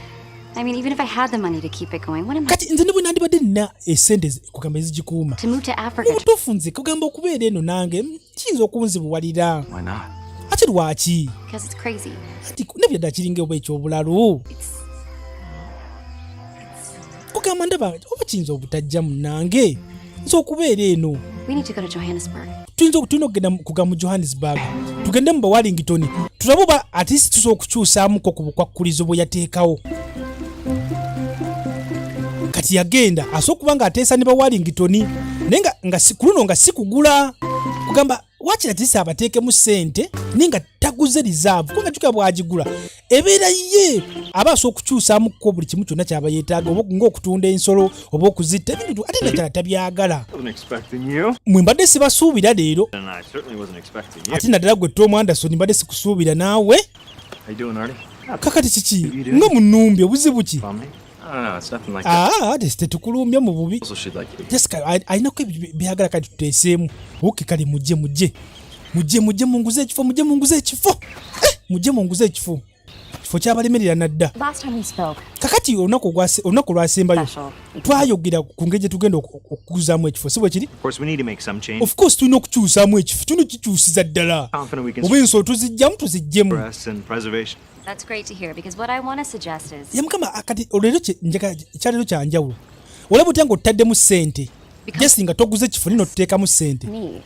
I mean, even if I had the money to keep it going, what am I kati nze ne bwe nandibadde nina esente kugamba ezigikuuma to move to Africa? mu butuufu nze kugamba okubeera eno nange kiyinza okunzibuwalira Why not? ate lwaki Because it's crazy. ati nebyadda kiringa oba ekyobulalu kugamba ndaba oba kiyinza obutajja munange nze okubeera eno We need to go to Johannesburg. tulina okugenda kugamba mu Johannesburg tugende mu ba Wallington tulabe oba at least tusobola okukyusaamuko ku bukwakkulizo bwe yateekawo. Kati yagenda asobola okuba nga ateesa ne ba Wallington naye nga ku luno nga si kugula kugamba wakira tisi abateekemu ssente naye nga taguze reserve kubanga kyuka bw'agigula ebeera ye aba asobola okukyusaamuko buli kimu kyonna kyaba yeetaaga oba ng'okutunda ensolo oba okuzitta ebintu ate nakyala tabyagala. Mwe mbadde sibasuubira leero ate naddala gwe Tom Anderson mbadde sikusuubira naawe. Kakati kiki nga munnumbi obuzibu ki? I don't know, it's nothing like that. Ate tetukulumbya mu bubi. Also, she'd like you. Jessica alinako ebyo byagala kati tuteeseemu. Oke kale mujje munguze ekifo mujje munguze ekifo kifo kyabalemerera nadda. Last time we spoke. Kakati olunaku lwasembayo twayogera ku ngeri gye tugenda okukuzaamu ekifo si bwe kiri. Of course, we need to make some change. Of course tulina okukyusaamu ekifo tulina okukikyusiza ddala Confident we can oba ensolo tuzijjamu tuzijjemu. progress and preservation. That's great to hear because what I want to suggest is Yamukama kati olero kyalero kyanjawulo olaba otya nga ottaddemu ssente jesi nga toguze kifo nino tuteekamu ssente me.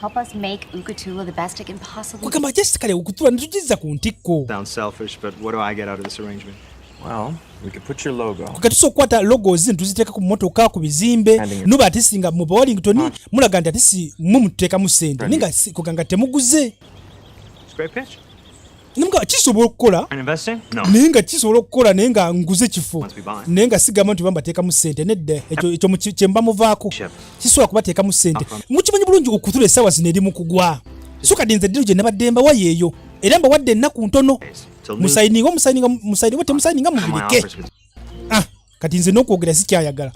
Help us make Ukatula the best it can possibly be. kugamba jesi kale okutula netugizza ku ntikko Sounds selfish, but what do I get out of this arrangement? Well, we could put your logo. katusobola okukwata logos tuziteeka ku mmotoka ku bizimbe nuba atisi nga mu Wallington mulaga nti atisi muteekamu ssente naye nga kuganga temuguze It's a great pitch. namuga kisobola okukola And investing? No. naye nga kisobola okukola naye nga nguze kifo Once we buy. naye nga sigamba nti bambateekamu ssente nedda ekyo kyemba muvaako kisobola kubateekamu ssente mukimanyi bulungi okutula essaawa zino eri mu kugwa so kati nze ddiro gye nabadde mbawa yeeyo era mbawadde ennaku ntono musayininga temusayininga mubirike kati nze n'okwogera sikyayagala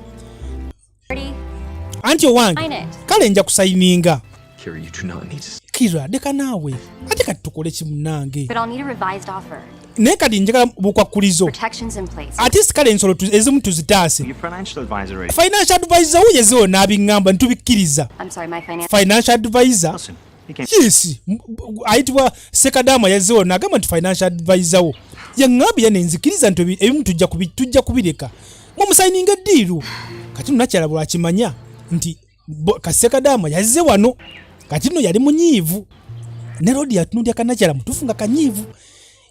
anti owange kale nja kusayininga. Kira, you do not need to. Kira leka naawe ate kati tukole kimunange But I'll need a revised offer. naye kati njagala bukwakulizo ate sikale ensolo ezimu tuzitaase. Financial advisor wo yeziwo n'abiŋŋamba ntubikkiriza. Financial advisor yes ayitibwa Sekadama yeziwo n'agamba nti financial advisor wo yaŋŋambye yane nzikiriza nti ebimu tujja kubireka mumusayininga eddiiru. Kati nno nakyala bwakimanya nti Sekadama yazze wano kati nno yali munyiivu ne Lodi yatunudya kanakyala mutuufu nga kanyiivu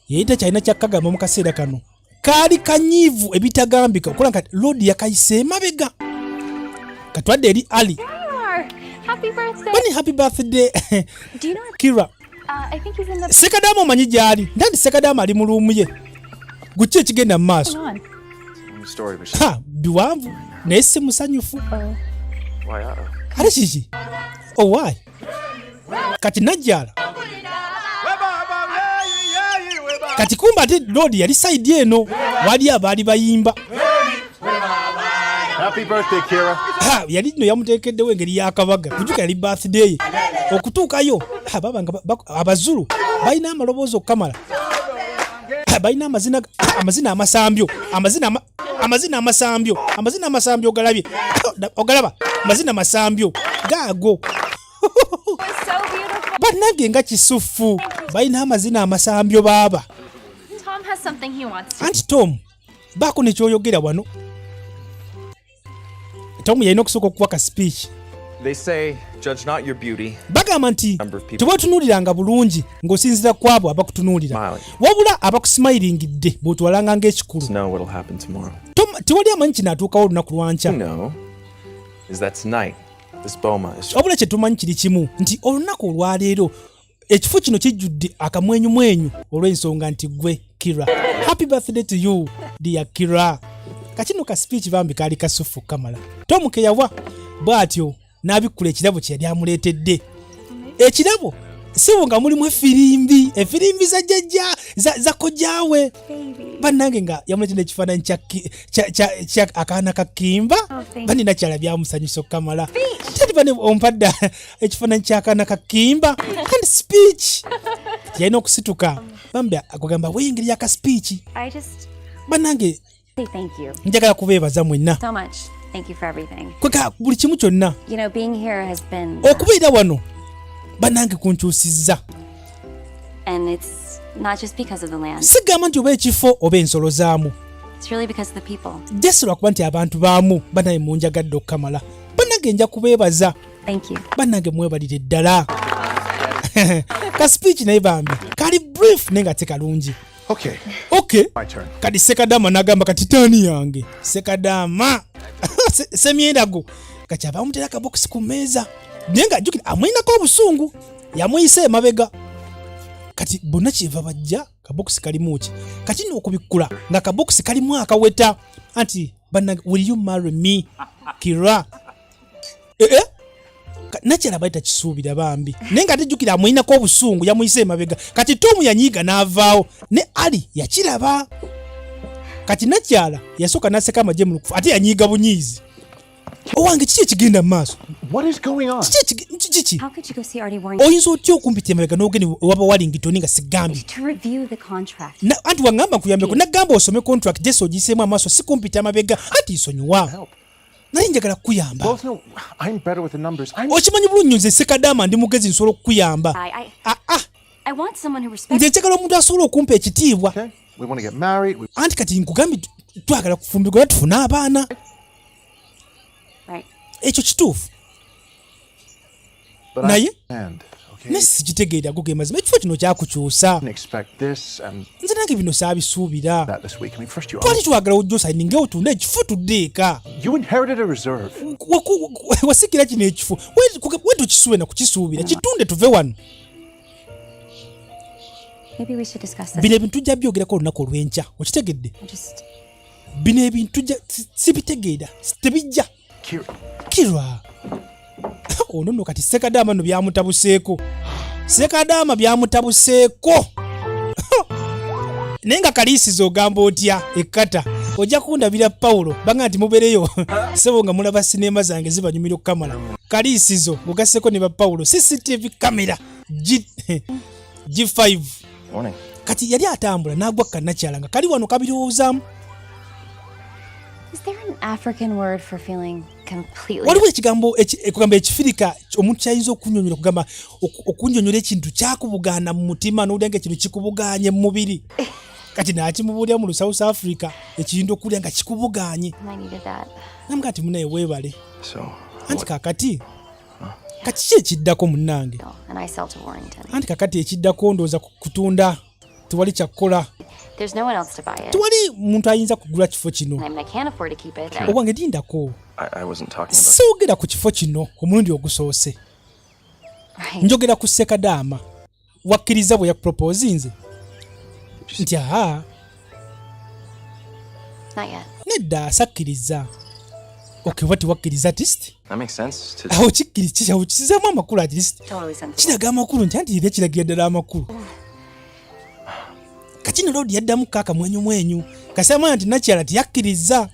yeyita kyalina kyakkagamba mu kaseera kano kaali kanyiivu ebitagambika okola nti Lodi yakayise emabega katwadde eri Ali. Happy birthday. When happy birthday. Do you know Kira? I think he's in the Sekadama omanyi gyali nti Sekadama ali mu luumu ye guki ekigenda mu maaso biwanvu naye si musanyufu. Ate kiki? Why? Kati najjala kati kumba ate Lodi yali sayidi eno wali abaali bayimba. Happy birthday, Kira. Yali nno yamuteekeddewo engeri y'akabaga kujuka yali birthday ye okutuukayo babanga abazulu balina amaloboozi okukamala balina amazina amasambyo ogalabye ogalaba amazina amasambyo gaago bannange nga kisufu balina amazina amasambyo baaba. Tom has something he wants to. Anti Tom baako nekyoyogera wano. Tom yalina okusooka okuwa ka speech. They say, judge not your beauty. Bagamba nti tebwetunuuliranga bulungi ng'osinzira ku abo abakutunuulira wabula abakusimayilingidde bw'otwalanga ng'ekikulu. Tewali amanyi kino atuukawo olunaku lwankya. Wabula kye tumanyi kiri kimu nti olunaku olwaleero ekifo kino kijjudde akamwenyumwenyu olw'ensonga nti gwe Kira. Happy birthday to you dear Kira. Kachino ka speech bambi kaali kasufu kamala. Tom ke yawa bwatyo n'abikkula ekirabo kye yali amuleetedde. Ekirabo siwo nga mulimu efirimbi za jjajja za kojaawe. Bannange nga yamuleetedde ekifaananyi kya akaana kakimba bani nakyala byamusanyusa okamala. Tati bane ompadda ekifaananyi ky'akaana kakimba and speech yalina okusituka bambi akugamba wengeri yaka speech. Bannange Thank you. Njagala kubeebaza mwenna. So much. Thank you for everything. Kweka buli kimu kyonna. You know, being here has been. Okubeera wano bannange kunkyusizza. And it's not just because of the land. Sigamba nti oba ekifo oba ensolo zaamu. It's really because of the people. Jesi lwakuba nti abantu baamu bannange munjagadde okukamala. Bannange nja kubeebaza. Thank you. Bannange mwebalire ddala. Ka speech naye bambi kali brief naye nga tekalungi. Okay. My turn. Kati Sekadama n'agamba kati taani yange. Sekadama. Semyendago. Kati abamutera kabokisi ku mmeeza. Naye nga ajjukira amuyinako obusungu. Yamuyisa emabega. Kati bonna kyeva bajja kabokisi kalimu ki. Kati n'okubikkula nga kabokisi kalimu akaweta. Anti bannange will you marry me Kira? Nakyala bayita kisuubira bambi naye nga tejjukira amuyinako obusungu yamuyise emabega. Kati Tomu yanyiiga n'avaawo ne Ali yakiraba. Kati nakyala yasooka n'aseka amagye mu lukufu ate yanyiiga bunyiizi. Owange kiki ekigenda mu maaso? Kiki? Oyinza otya okumpita emabega n'ogeni waba Wallington nga sigambye? Anti waŋŋamba nkuyambeko nagamba osome contract Jesi ogiyiseemu amaaso si kumpita amabega anti nsonyiwa. Naye njagala kukuyamba. Okimanyi bulungi nze Sekadama ndi mugezi nsobola okukuyamba. Nze njagala omuntu asobola okumpa ekitiibwa. Anti kati nkugambye twagala kufumbirwa era tufune abaana. Ekyo kituufu. Naye nesikitegeera guge mazima ekifo kino kyakukyusa. Nze nange bino saabisuubira. Twali twagala ojja osayininge otunde ekifo tuddeeka. Wasikira kino ekifo wetu kisuube na kukisuubira kitunde tuve wano. Bino ebintu tujja byogerako olunaku olw'enkya okitegedde? Bino ebintu sibitegeera tebijja. Kira ono nno kati Sekadama no byamutabuseeko. Sekadama byamutabuseeko. Naye nga kaliisizo ogamba otya ekkata ojja kundabira Pawulo banga nti mubereyo sebo nga mulaba sinema zange zibanyumira okukamala. Kaliisizo ogasseeko ne ba Pawulo CCTV kamera G5. kati yali atambula n'agwa kannakyala nga kali wano kabirowoozaamu. Is there an African word for feeling completely? Waliwo ekigambo ekifirika omuntu kyayinza okunyonyola kugamba okunyonyola ekintu kyakubugaana mu mutima n'owulira nga ekintu kikubugaanye mu mubiri. Kati n'akimubuulira mu South Africa ekintu okuwulira nga kikubugaanye. Namuga ati munaye weebale. Anti kaakati kati ki ekiddako munnange? Anti kaakati ekiddako ndowooza kutunda tewali kyakukola. Tewali muntu ayinza kugula kifo kino. Owange lindako. Soogera ku kifo kino omulundi ogusoose. Njogera ku Sekadaama. Wakkiriza bwe yakupropose nze? Nti aha. Nedda sakkiriza. Okay, what wakkiriza artist? That makes sense. Aho kikiriza amakulu artist. Kiraga amakulu nti anti kiragira ddala amakulu. Kachino lodi yaddamu kaka mwenyu kasema nti nakyala tiyakkiriza.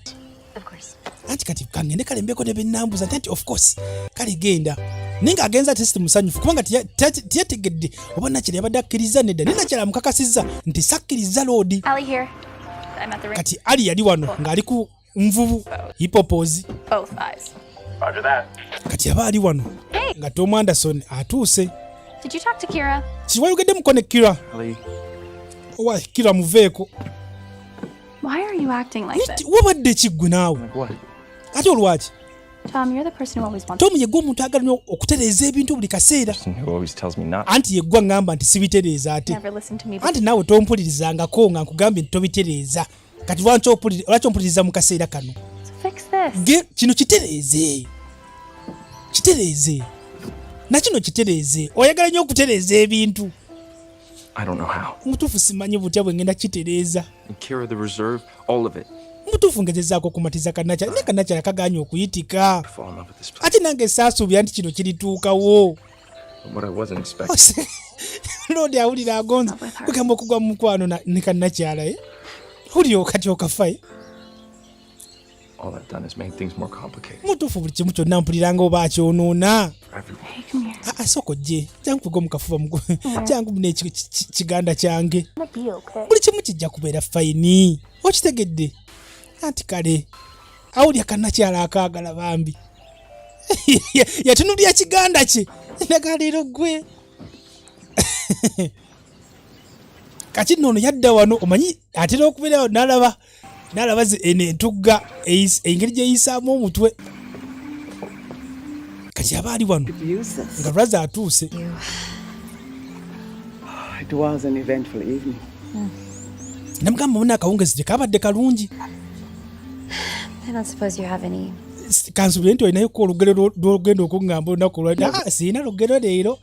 Of course. Anti kati kangende kale mbeko ne binambuza nti of course kale genda ninga agenza test musanyufu kubanga tiyategedde oba nakyala yabadde akkiriza nedda ninakyala mukakasiza nti sakkiriza lodi. Ali here. I'm at the ring. Kati Ali yali wano ng'ali ku nvubu hipopozi. Both eyes. Roger that. Kati yaba ali wano nga Tom Anderson atuuse. Did you talk to Kira? Kiwayogedde mukone Kira. Ali. Owa Kira muveeko. Why are you acting like this? Wabadde kiggwe naawe. What? Ate olwaki? Tom, you're the person who always wants. Tom yegwa omuntu agala nnyo okutereeza ebintu buli kaseera. Who always tells me not. Anti yegwa ngamba nti sibitereeza ate. Never listen to me. Anti naawe tompulirizangako nga nkugambye nti tobitereeza. Kati lwaki ompuliriza mu kaseera kano? Fix this. Kino kitereeze. Kitereeze. Nakino kitereeze. Oyagala nnyo okutereeza ebintu. I don't know how. Mutuufu simanyi butya bwe ngenda kitereeza. And Kira, the reserve, all of it. Mutuufu ngezezaako okumatiza kannakyala naye kannakyala kagaanye okuyitika. Fall in love with this place. Ate nange saasuubira nti kino kirituukawo. What I wasn't expecting. Lodi awulira agonza kugamba okugwa mu mukwano ne kannakyala Hulio kati okafaye. All I've done is make things more complicated. Mutuufu buli kimu kyonna mpuliranga oba akyonoona. Hey, come here. Soko gye jangu kuga mukafuba jangu mune kiganda kyange. Be okay. Buli kimu kijja kubeera fayini. Okitegedde? Anti kale awulya kannakyala akaagala bambi. Yatunulira kiganda kye. Naga leero gwe. Kati nno yadda wano omanyi atera okubeerawo n'alaba entugga engeri gye yisaamu omutwe. Kati aba ali wano nga braza atuuse. It was an eventful evening. Namugamba muna akawungezi tekabadde kalungi. I don't suppose you have any. Kansubire nti olinayo olugero lw'ogenda okungamba olunaku olwaliro. Siina lugero leero.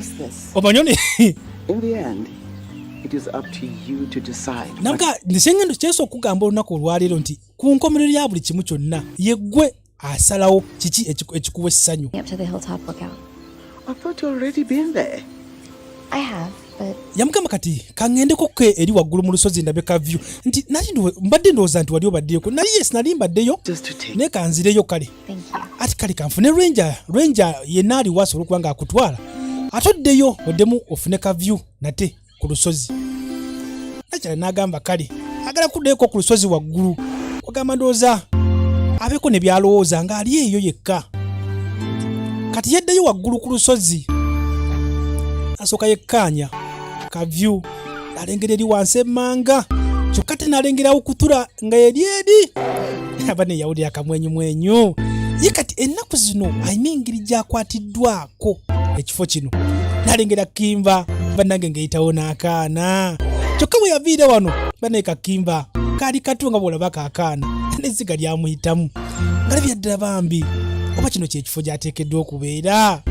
Omanyi ne. In the end, it is up to you to decide. Namuga ndisengendo kyesa okugamba olunaku olwaliro nti ku nkomerero ya buli kimu kyonna yeggwe asalawo kiki ekikuwa essanyu. Up to the hilltop lookout. I thought you already been there. I have, but. Yamugamba kati kangendeko ke eri waggulu mu lusozi ndabe ka view nti nali mbadde ndowooza nti wali obaddeyoko nali yes nali mbaddeyo naye kanzireyo kale. Thank you. Ati kale kanfune ranger yenna ali wasobola okuba nga akutwala atoddeyo oddemu ofune ka view nate ku lusozi. Nakyala n'agamba kale agala kuddeyoko ku lusozi waggulu wagamba ndowooza abeeko ne byalowooza nga ali eyo yekka. Kati yeddeyo waggulu ku lusozi asooka yekkaanya ka view n'alengera eri wansi emmanga kyokka te n'alengerawo kutula nga eri aba ne yawulira akamwenyumwenyu ye kati ennaku zino ayina engeri gy'akwatiddwako ekifo kino n'alengera Kimba bannange ng'eyitawo n'akaana kyokka bwe yaviira wano bannaye kakimba kaali kato nga bw'olaba kaakaana n'ezziga lyamuyitamu ngalabye ddala bambi oba kino kyekifo gy'ateekeddwa okubeera.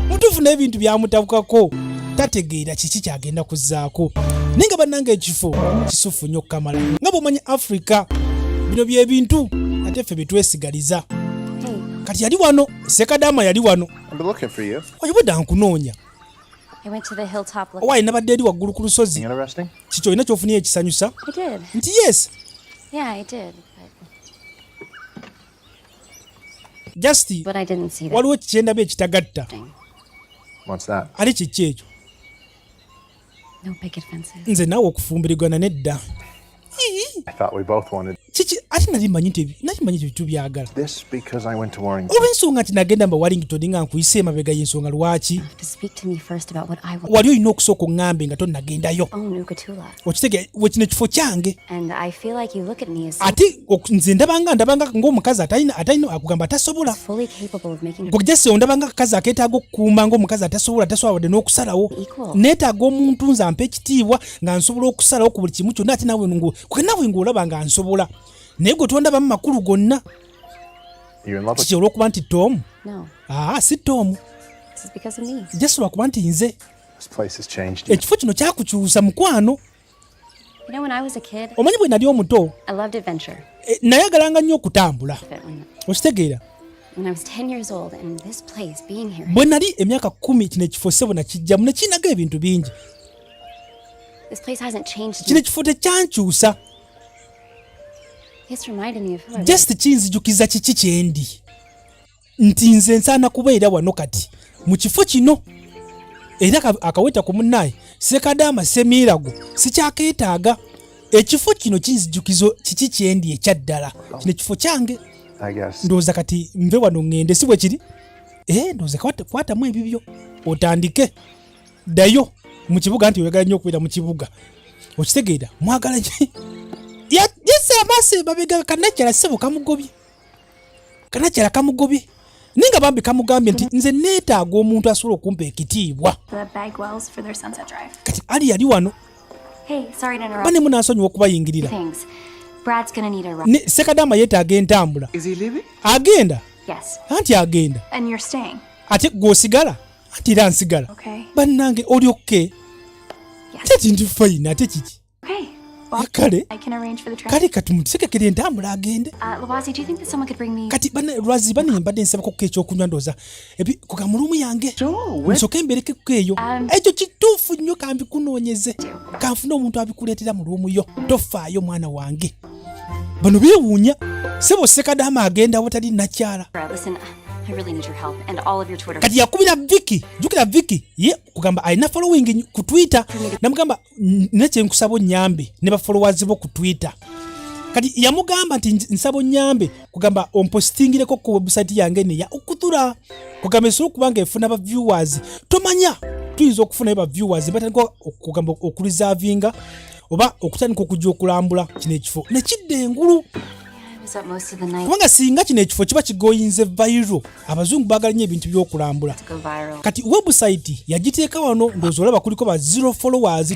Mutuufu n'ebintu byamutabukako tategeera kiki kyagenda kuzzaako naye nga bannange ekifo kisufu nnyo okukamala nga bw'omanyi Africa bino byebintu ate ffe betwesigaliza. Kati yali wano Sekadaama yali wano oyobodda nkunoonya owa nabadde eri waggulu ku lusozi kiki olina ky'ofunye ekisanyusa nti yes just waliwo kikyendaba ekitagatta ali kiki ekyo No picket fences. Nze naawe okufumbirigana nedda. I thought we both wanted Kiki ate nali manyi nti tubyagala. this because I went to Warrington. Olw'ensonga nti nagenda mba Warrington nga nkuyise emabega y'ensonga lwaki. To speak to me first about what I want. Wali olina okusooka oŋŋambe nga tonnagendayo. Oh, Nukatula. Okitege kino ekifo kyange. And I feel like you look at me as Ate nze ndabanga ng'omukazi atalina akugamba atasobola. fully capable of making Gojese ondabanga akazi akeetaaga okukuuma ng'omukazi atasobola wadde n'okusalawo. Neetaaga omuntu nze ampa ekitiibwa nga nsobola okusalawo ku buli kimu kyonna ate naawe ng'olaba nga nsobola. Naye gwe tondaba mu makulu gonna. You're in love with Kiki olw'okuba nti Tom? No. Si Tom. This is because of me. Just lwakuba nti nze. this place has changed you. Ekifo kino kyakukyusa mukwano. You know, when I was a kid, Omanyi bwe nali omuto, I loved adventure. nayagalanga nnyo okutambula. But Okitegeera? when I was 10 years old and this place being here, Bwe nali emyaka 10 kino ekifo ssebo nakijjamu ne kinaga ebintu bingi. this place hasn't changed Kino me. ekifo tekyankyusa. It's reminded me of who I was. Just kinzijukiza kiki kyendi. Nti nze nsaana kubeera wano kati. Mu kifo kino. Era akaweta ku munnaye. Sekadaama semiirago. Sikyakeetaaga. Ekifo kino kinzijukizo kiki kyendi ekyaddala. Kino ekifo kyange. I guess. Ndowooza kati nve wano ngende si bwe kiri. Ndowooza kwatamu ebibyo. Otandike. Ddayo mu kibuga nti oyagala nnyo okubeera mu kibuga. Okitegeera? Mwagala ki? Yese amaaso emabega Kanakyala ssebo kamugobye. Kanakyala kamugobye. Ninga bambi kamugambye nti nze neetaaga omuntu asobola okumpa ekitiibwa. The Bagwells for their Sunset Drive. Kati ali yali wano. Hey, sorry to interrupt. Bane munansonyiwa okubayingirira. Things. Brad's gonna need a ride. Sekadaama yeetaaga entambula. Is he leaving? Agenda. Yes. Anti agenda. And you're staying. Ate gw'osigala. Anti era nsigala. Okay. Bannange oli okay? Yes. Ate nti fine ate kiki? Okay. Kale. I can arrange for the trip. Kale kati mutusekekere entambula agende. Lwazi, do you think that someone could bring me? Kati Lwazi bane mbadde nsabako ku ekyokunywa ndooza. Ku kamulumu yange. Nsooke mbereke ku eyo. Ekyo kituufu nnyo kambi kunoonyeze. Kanfune omuntu abikuleetera mu luumu yo. Tofaayo mwana wange. Bano beewuunya. Sebo Sekadaama agenda awatali nakyala. Listen, I really need your help and all of your Twitter. Kati yakubira Vicky. Jukira Vicky. Ye kugamba alina following ku Twitter. Namugamba nekye nkusaba nyambe ne ba followers bo ku Twitter. Kati yamugamba nti nsabo nyambe kugamba ompostingireko ku website yange ne ya okutura. Kugamba esolo kubanga efuna ba viewers. Tomanya tuyinza okufuna ba viewers batandika kugamba okureservinga oba okutandika okujja okulambula kino ekifo. Ne kidde engulu. Kubanga singa kino ekifo kiba kigoyinze viral abazungu baagala nnyo ebintu by'okulambula. Kati website yagiteeka wano ndowooza olaba kuliko ba 0 followers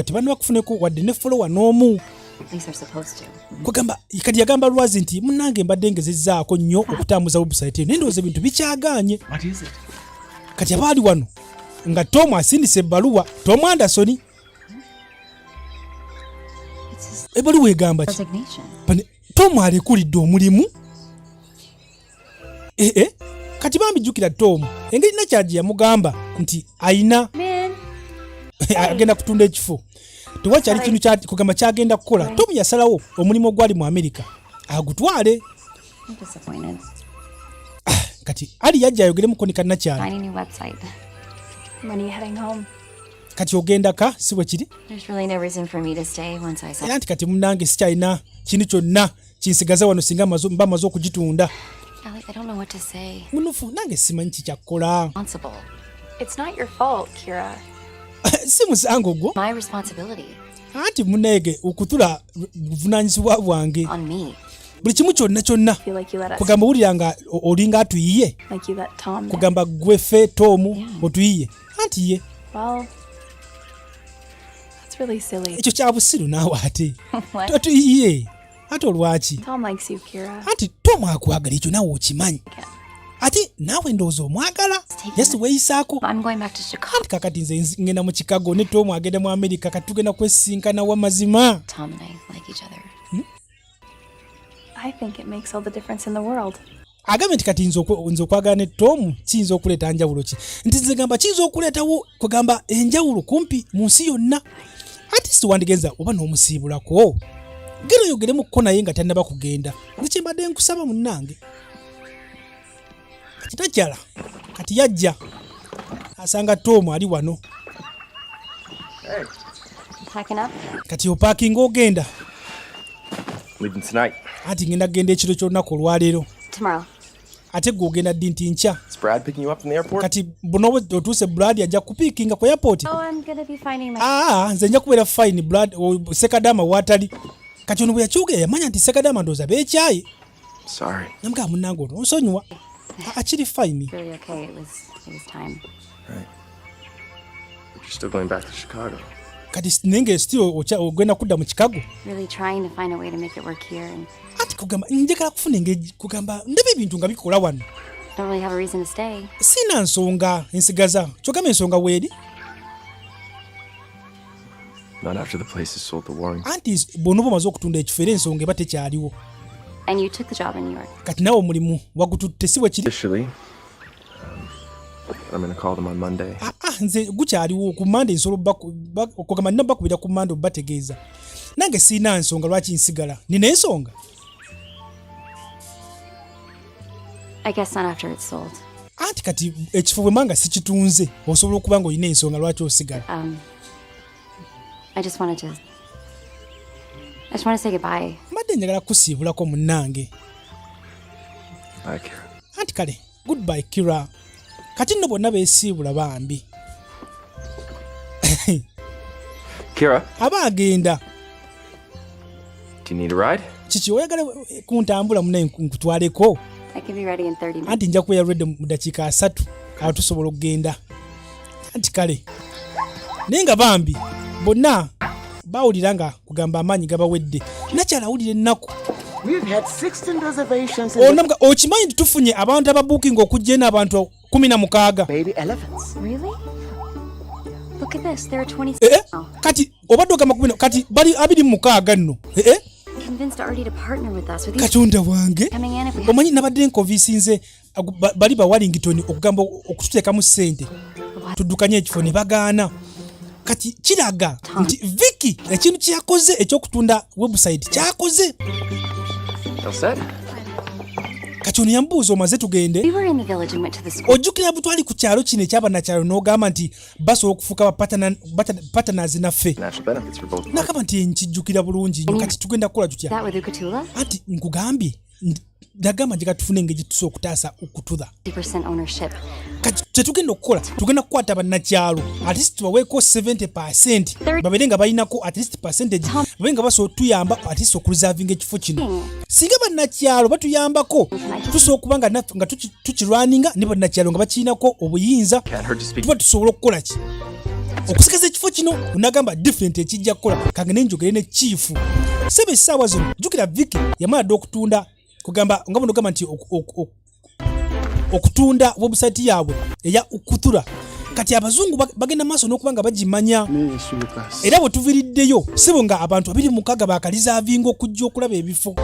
tebanaba kufuneko wadde ne follower n'omu. Kugamba kati yagamba Lwazi nti munnange mbadde ngezezzaako nnyo okutambuza website eyo naye ndowooza ebintu bikyagaanye. Kati abaali wano nga Tom asindise ebbaluwa Tom Anderson. Ebbaluwa egamba ki? Tom alekulidde omulimu. Kati bambijjukira Tom engeri nakyaji yamugamba nti ayina agenda kutunda ekifo. Tewakyali kintu kugamba kyagenda kukola. Tom yasalawo omulimu ogwali mu Amerika agutwale. Kati ali yajja ayogeremu ne Kannakyala. Kati ogenda ka si bwe kiri? Era nti kati munnange sikyalina kintu kyonna kinsigaza wano singa mba maze okugitunda. Munufu nange simanyi kikyakkola. Si musango gwo. Anti munege okutula buvunaanyizibwa bwange. Buli kimu kyonna kugamba wulira nga olinga atuyiye. Kugamba gweffe Tomu otuyiye. Anti ye. Ekyo kya busiru naawe ate. Totuyiye. Ate olwaki? Anti Tom akwagala ekyo naawe okimanyi. Ate naawe ndowooza omwagala. Yesu weeyisaako. Anti kakati nze ngenda mu Chicago ne Tom agenda mu Amerika kati tugenda kwesisinkana w'amazima. Agambye nti kati nze okwagala ne Tom kiyinza okuleeta njawulo ki? Nti nze gamba kiyinza okuleetawo kugamba enjawulo kumpi mu nsi yonna. Ate siwandigenza oba n'omusiibulako. Gero yogeremu ko naye nga tannaba kugenda. Nze mbadde nkusaba munnange. Kati tajjala. Kati yajja. Asanga Tom ali wano. Packing up? Kati opaakinga ogenda. Leaving tonight. Ati ngenda genda ekiro ky'olunaku olwaleero. Tomorrow. Ate gwe ogenda ddi nti nkya. Is Brad picking you up from the airport? Kati buno otuuse Brad ajja kupiikinga ku airport. Oh, I'm gonna be finding my... Nze nja kubeera fine Brad Sekadama waatali. Kati ono bwe yakyogera yamanya nti Sekadama ndowooza beekyaye. Sorry. Namugaa munnange ono onsonyiwa. Akiri fine. Really okay. It was time. Right. But you're still going back to Chicago. Kati nenge still ogenda kudda mu Chicago. Really trying to find a way to make it work here and... Ati kugamba njagala kufuna engeri kugamba ndaba ebintu nga bikola wano. Don't really have a reason to stay. Sina nsonga ensigaza. Kyogamba ensonga weeri. Not after the place is sold to Warren. Anti bono bamaze okutunda ekifo era ensonga eba tekyaliwo. And you took the job in New York. Kati nawe omulimu wagututte si bwe kiri. Officially, I'm going to call them on Monday. Nze gukyaliwo ku Monday nsobola okugamba nina bakubira ku Monday obategeeza. Nange sina nsonga lwaki nsigala. Nina ensonga. I guess not after it's sold. Anti kati ekifo bwe manga sikitunze osobola okuba nga olina ensonga lwaki osigala. I just want to say goodbye. Mbadde njagala kusiibulako munnange. Bye, Kira. Anti kale, goodbye Kira. Kati nno bonna beesiibula bambi. Kira, Abaagenda. do you need a ride? Kiki oyagala kuntambula munaye nkutwaleko? I can be ready in 30 minutes. Anti nja kubeera ready mu dakiika 3 awo tusobola okugenda. Anti kale. Naye nga bambi bonna bawulira nga kugamba amaanyi gabawedde. Nakyala awulira ennaku. We've had 16 reservations. Okimanyi nti tufunye abantu ababuukinga okujja n'abantu 16. Baby elephants. Really? Look at this. There are 26 now. Kati obadde ogamba 10 kati bali 26 nno. Convinced already to partner with us. With Katonda wange. coming in if we Omanyi nabadde nkovinsinze bali ba Wellington okugamba okututeekamu ssente. Tuddukanye ekifo ne bagaana. Kati kiraga nti Vicky ekintu kyakoze ekyokutunda website kyakoze. Kati ono yambuuza omaze tugende. We were in the village and went to the school. Ojjukira butwali ku kyalo kino ekyabanakyalo n'ogamba nti basobola okufuuka partners naffe. Nakaba nti nkijjukira bulungi nnyo kati tugenda kukola tutya. That with Ukatula? Anti nkugambye nagamba njagala tufune engeri tusobola okutaasa okutudha. 50% ownership. Kati tetugenda okukola tugenda kukwata bannakyalo at least tubaweeko 70% babeere nga balinako at least percentage babe nga basobola tuyamba at least okureservinga ekifo kino. Singa bannakyalo batuyambako tusobola okuba nga tukirwaninga ne bannakyalo nga bakirinako obuyinza tuba tusobola okukola ki okusigaza ekifo kino unagamba different ekijja kukola kange nenjogere ne chief sebe essaawa zino jjukira Vicky yamala dde okutunda kugamba nga bano gamba nti okutunda website yaabwe eya Ukutura kati abazungu bagenda maaso n'okuba nga bagimanya era bwe tuviriddeyo sibo nga abantu 26 bakalizavinga okujja okulaba ebifo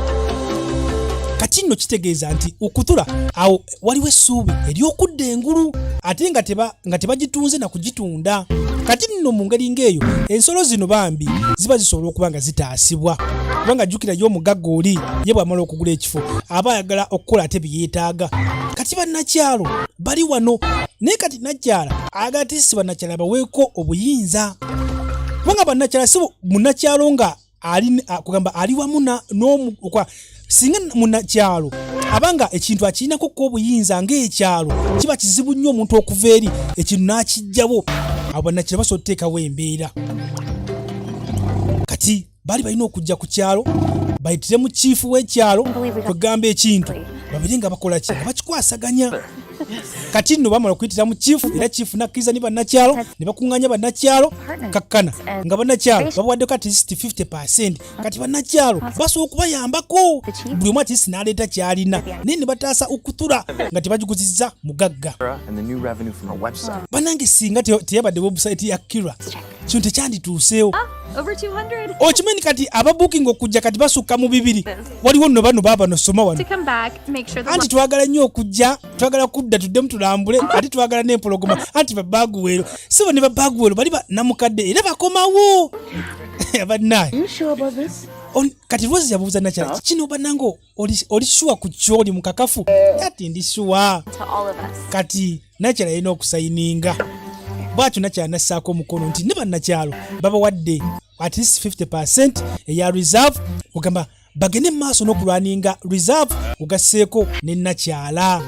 kati nno kitegeeza nti Ukutura awo waliwo essuubi ery'okudda engulu ate nga tebagitunze na kugitunda kati nno mu ngeri ng'eyo ensolo zino bambi ziba zisobola okuba nga zitaasibwa kubanga jjukira y'omugagga oli ye bw'amala okugula ekifo aba ayagala okukola ate bye yeetaaga kati bannakyalo bali wano naye kati nakyala ayagala tisi bannakyala baweeko obuyinza kubanga bannakyala si munnakyalo nga kugamba ali wamu n'omu singa munnakyalo abanga ekintu akirinako ko obuyinza ng'ekyalo kiba kizibu nnyo omuntu okuva eri ekintu n'akijjabo abo bannakyala basobola okuteekawo embeera kati bali balina okujja ku kyalo bayitire mu chifu w'ekyalo kwegamba ekintu babiri nga bakola ki bakikwasaganya kati nno bamala okuyitira mu chifu era chifu nakkiriza ne bannakyalo ne bakuŋŋaanya bannakyalo kakkana nga bannakyalo babawaddeko at least 50% kati bannakyalo basobola okubayambako buli omu at least n'aleeta kyalina naye ne bataasa Ukutura nga tebagiguzizza mugagga bannange singa teyabadde website ya Kira kino tekyandituuseewo okimanyi kati ababuukinga okujja kati basukka mu 2 waliwo nno bano baabano soma wano anti twagala nnyo okujja twagala kudda tuddemu tulambule ate twagala n'empologoma anti babaaguweero sibo ne babaaguweero bali namukadde era bakomawo abannaye kati Rose yabuuza nakyala kino bannange oli shuwa ku kyoli mu kakafu ati ndi shuwa kati nakyala yina okusayininga bwatyo nakyanassaako omukono nti ne bannakyalo babawadde at least 50% eya reserve kugamba bagende maaso n'okulwaninga reserve ugasseeko ne nakyala.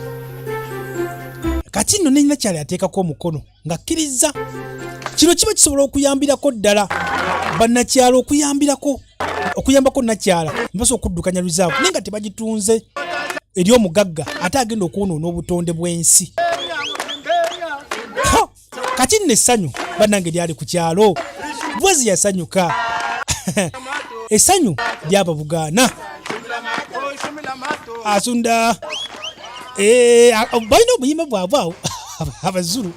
Kati nno ne nakyala yateekako omukono ng'akkiriza. Kino kiba kisobola okuyambirako ddala bannakyalo okuyambako nakyala mpasa okuddukanya reserve naye nga tebagitunze eri omugagga ate agenda okwonoona obutonde bw'ensi. Kati nno essanyu bannange lyali ku kyalo bwazi yasanyuka. Essanyu lyaba Bugaana asunda balina obuyimba bwabwe awo abazulu.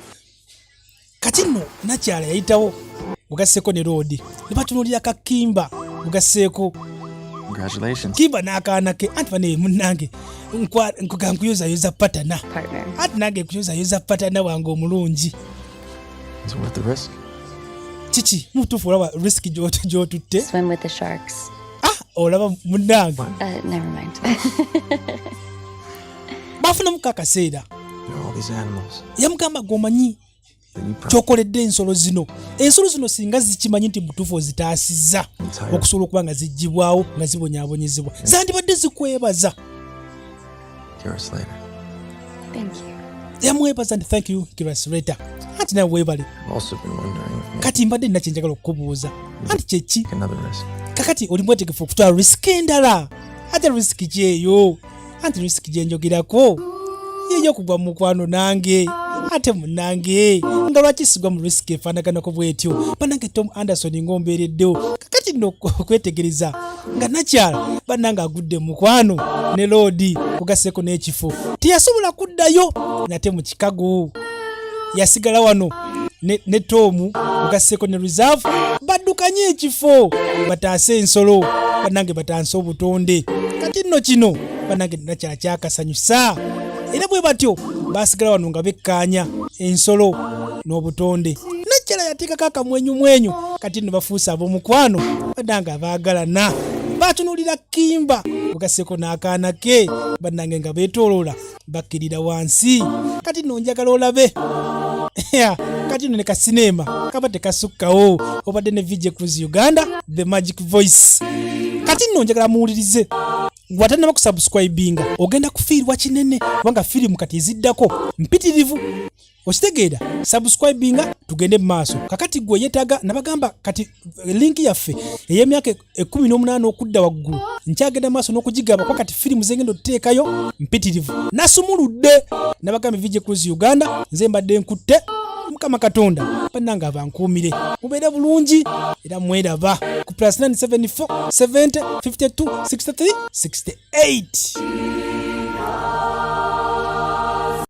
Kati nno nakyala yayitawo ugasseeko ne roodi ne batunuulira kakimba ugasseeko kimba n'akaana ke anti bane munnange nkuyozayoza patana ati nange nkuyozayoza patana wange omulungi. Kiki mutuufu olaba risk gy'otutte? Swim with the sharks. Olaba munnange Never mind. bafunamu akaseera yamugamba g'omanyi kyokoledde ensolo zino singa zikimanyi nti mutuufu ozitaasizza okusobola okuba nga ziggyibwawo nga zibonyaabonyezebwa zandibadde zikwebaza. Yamwebaza nti thank you Kira Slater. Anti nawe weebale. Kati mbadde nina kyenjagala okukubuuza anti kyeki kakati oli mwetegefu okutwala risk endala ate risk kyeyo anti risk gyenjogerako yeyo kugwa mu mukwano nange ate munnange nga lwaki sigwa mu risk efaanaganako bwetyo bannange Tom Anderson ng'ombeereddewo kakati nno okwetegereza nga nakyala bannange agudde mu mukwano ne loodi kugasseeko n'ekifo teyasobola kuddayo nate mu kikago yasigala wano ne Tom kugasseeko ne reserve baddukanye ekifo bataase ensolo bannange bataanse obutonde. Kati nno kino bannange nakyala kyakasanyusa era bwe batyo basigala wano nga bekkaanya ensolo n'obutonde. Nakyala yateekako akamwenyumwenyu kati nno bafuuse ab'omukwano bannange abaagalana batunuulira kimba ugasseeko n'akaana ke bannange nga beetooloola bakkirira wansi. Kati nno njagala olabe kati nno ne kasineema kaba tekasukkawo obadde ne VJ Cruise Uganda The Magic Voice. Kati nno njagala muwulirize watannaba kusubscribinga ogenda kufiirwa kinene kubanga firimu kati eziddako mpitirivu okitegeera. Subscribinga tugende mu maaso. Kakati gwe yeetaaga nabagamba kati linki yaffe ey'emyaka 18 okudda waggulu nkyagenda maaso n'okugigaba kwa kati firimu zengenda otuteekayo mpitirivu. Nasumuludde nabagamba VJ Cruise Uganda nze mbadde nkutte Mukama Katonda bannange abankuumire mubeere bulungi era mweraba ku +974 70 52 63 68.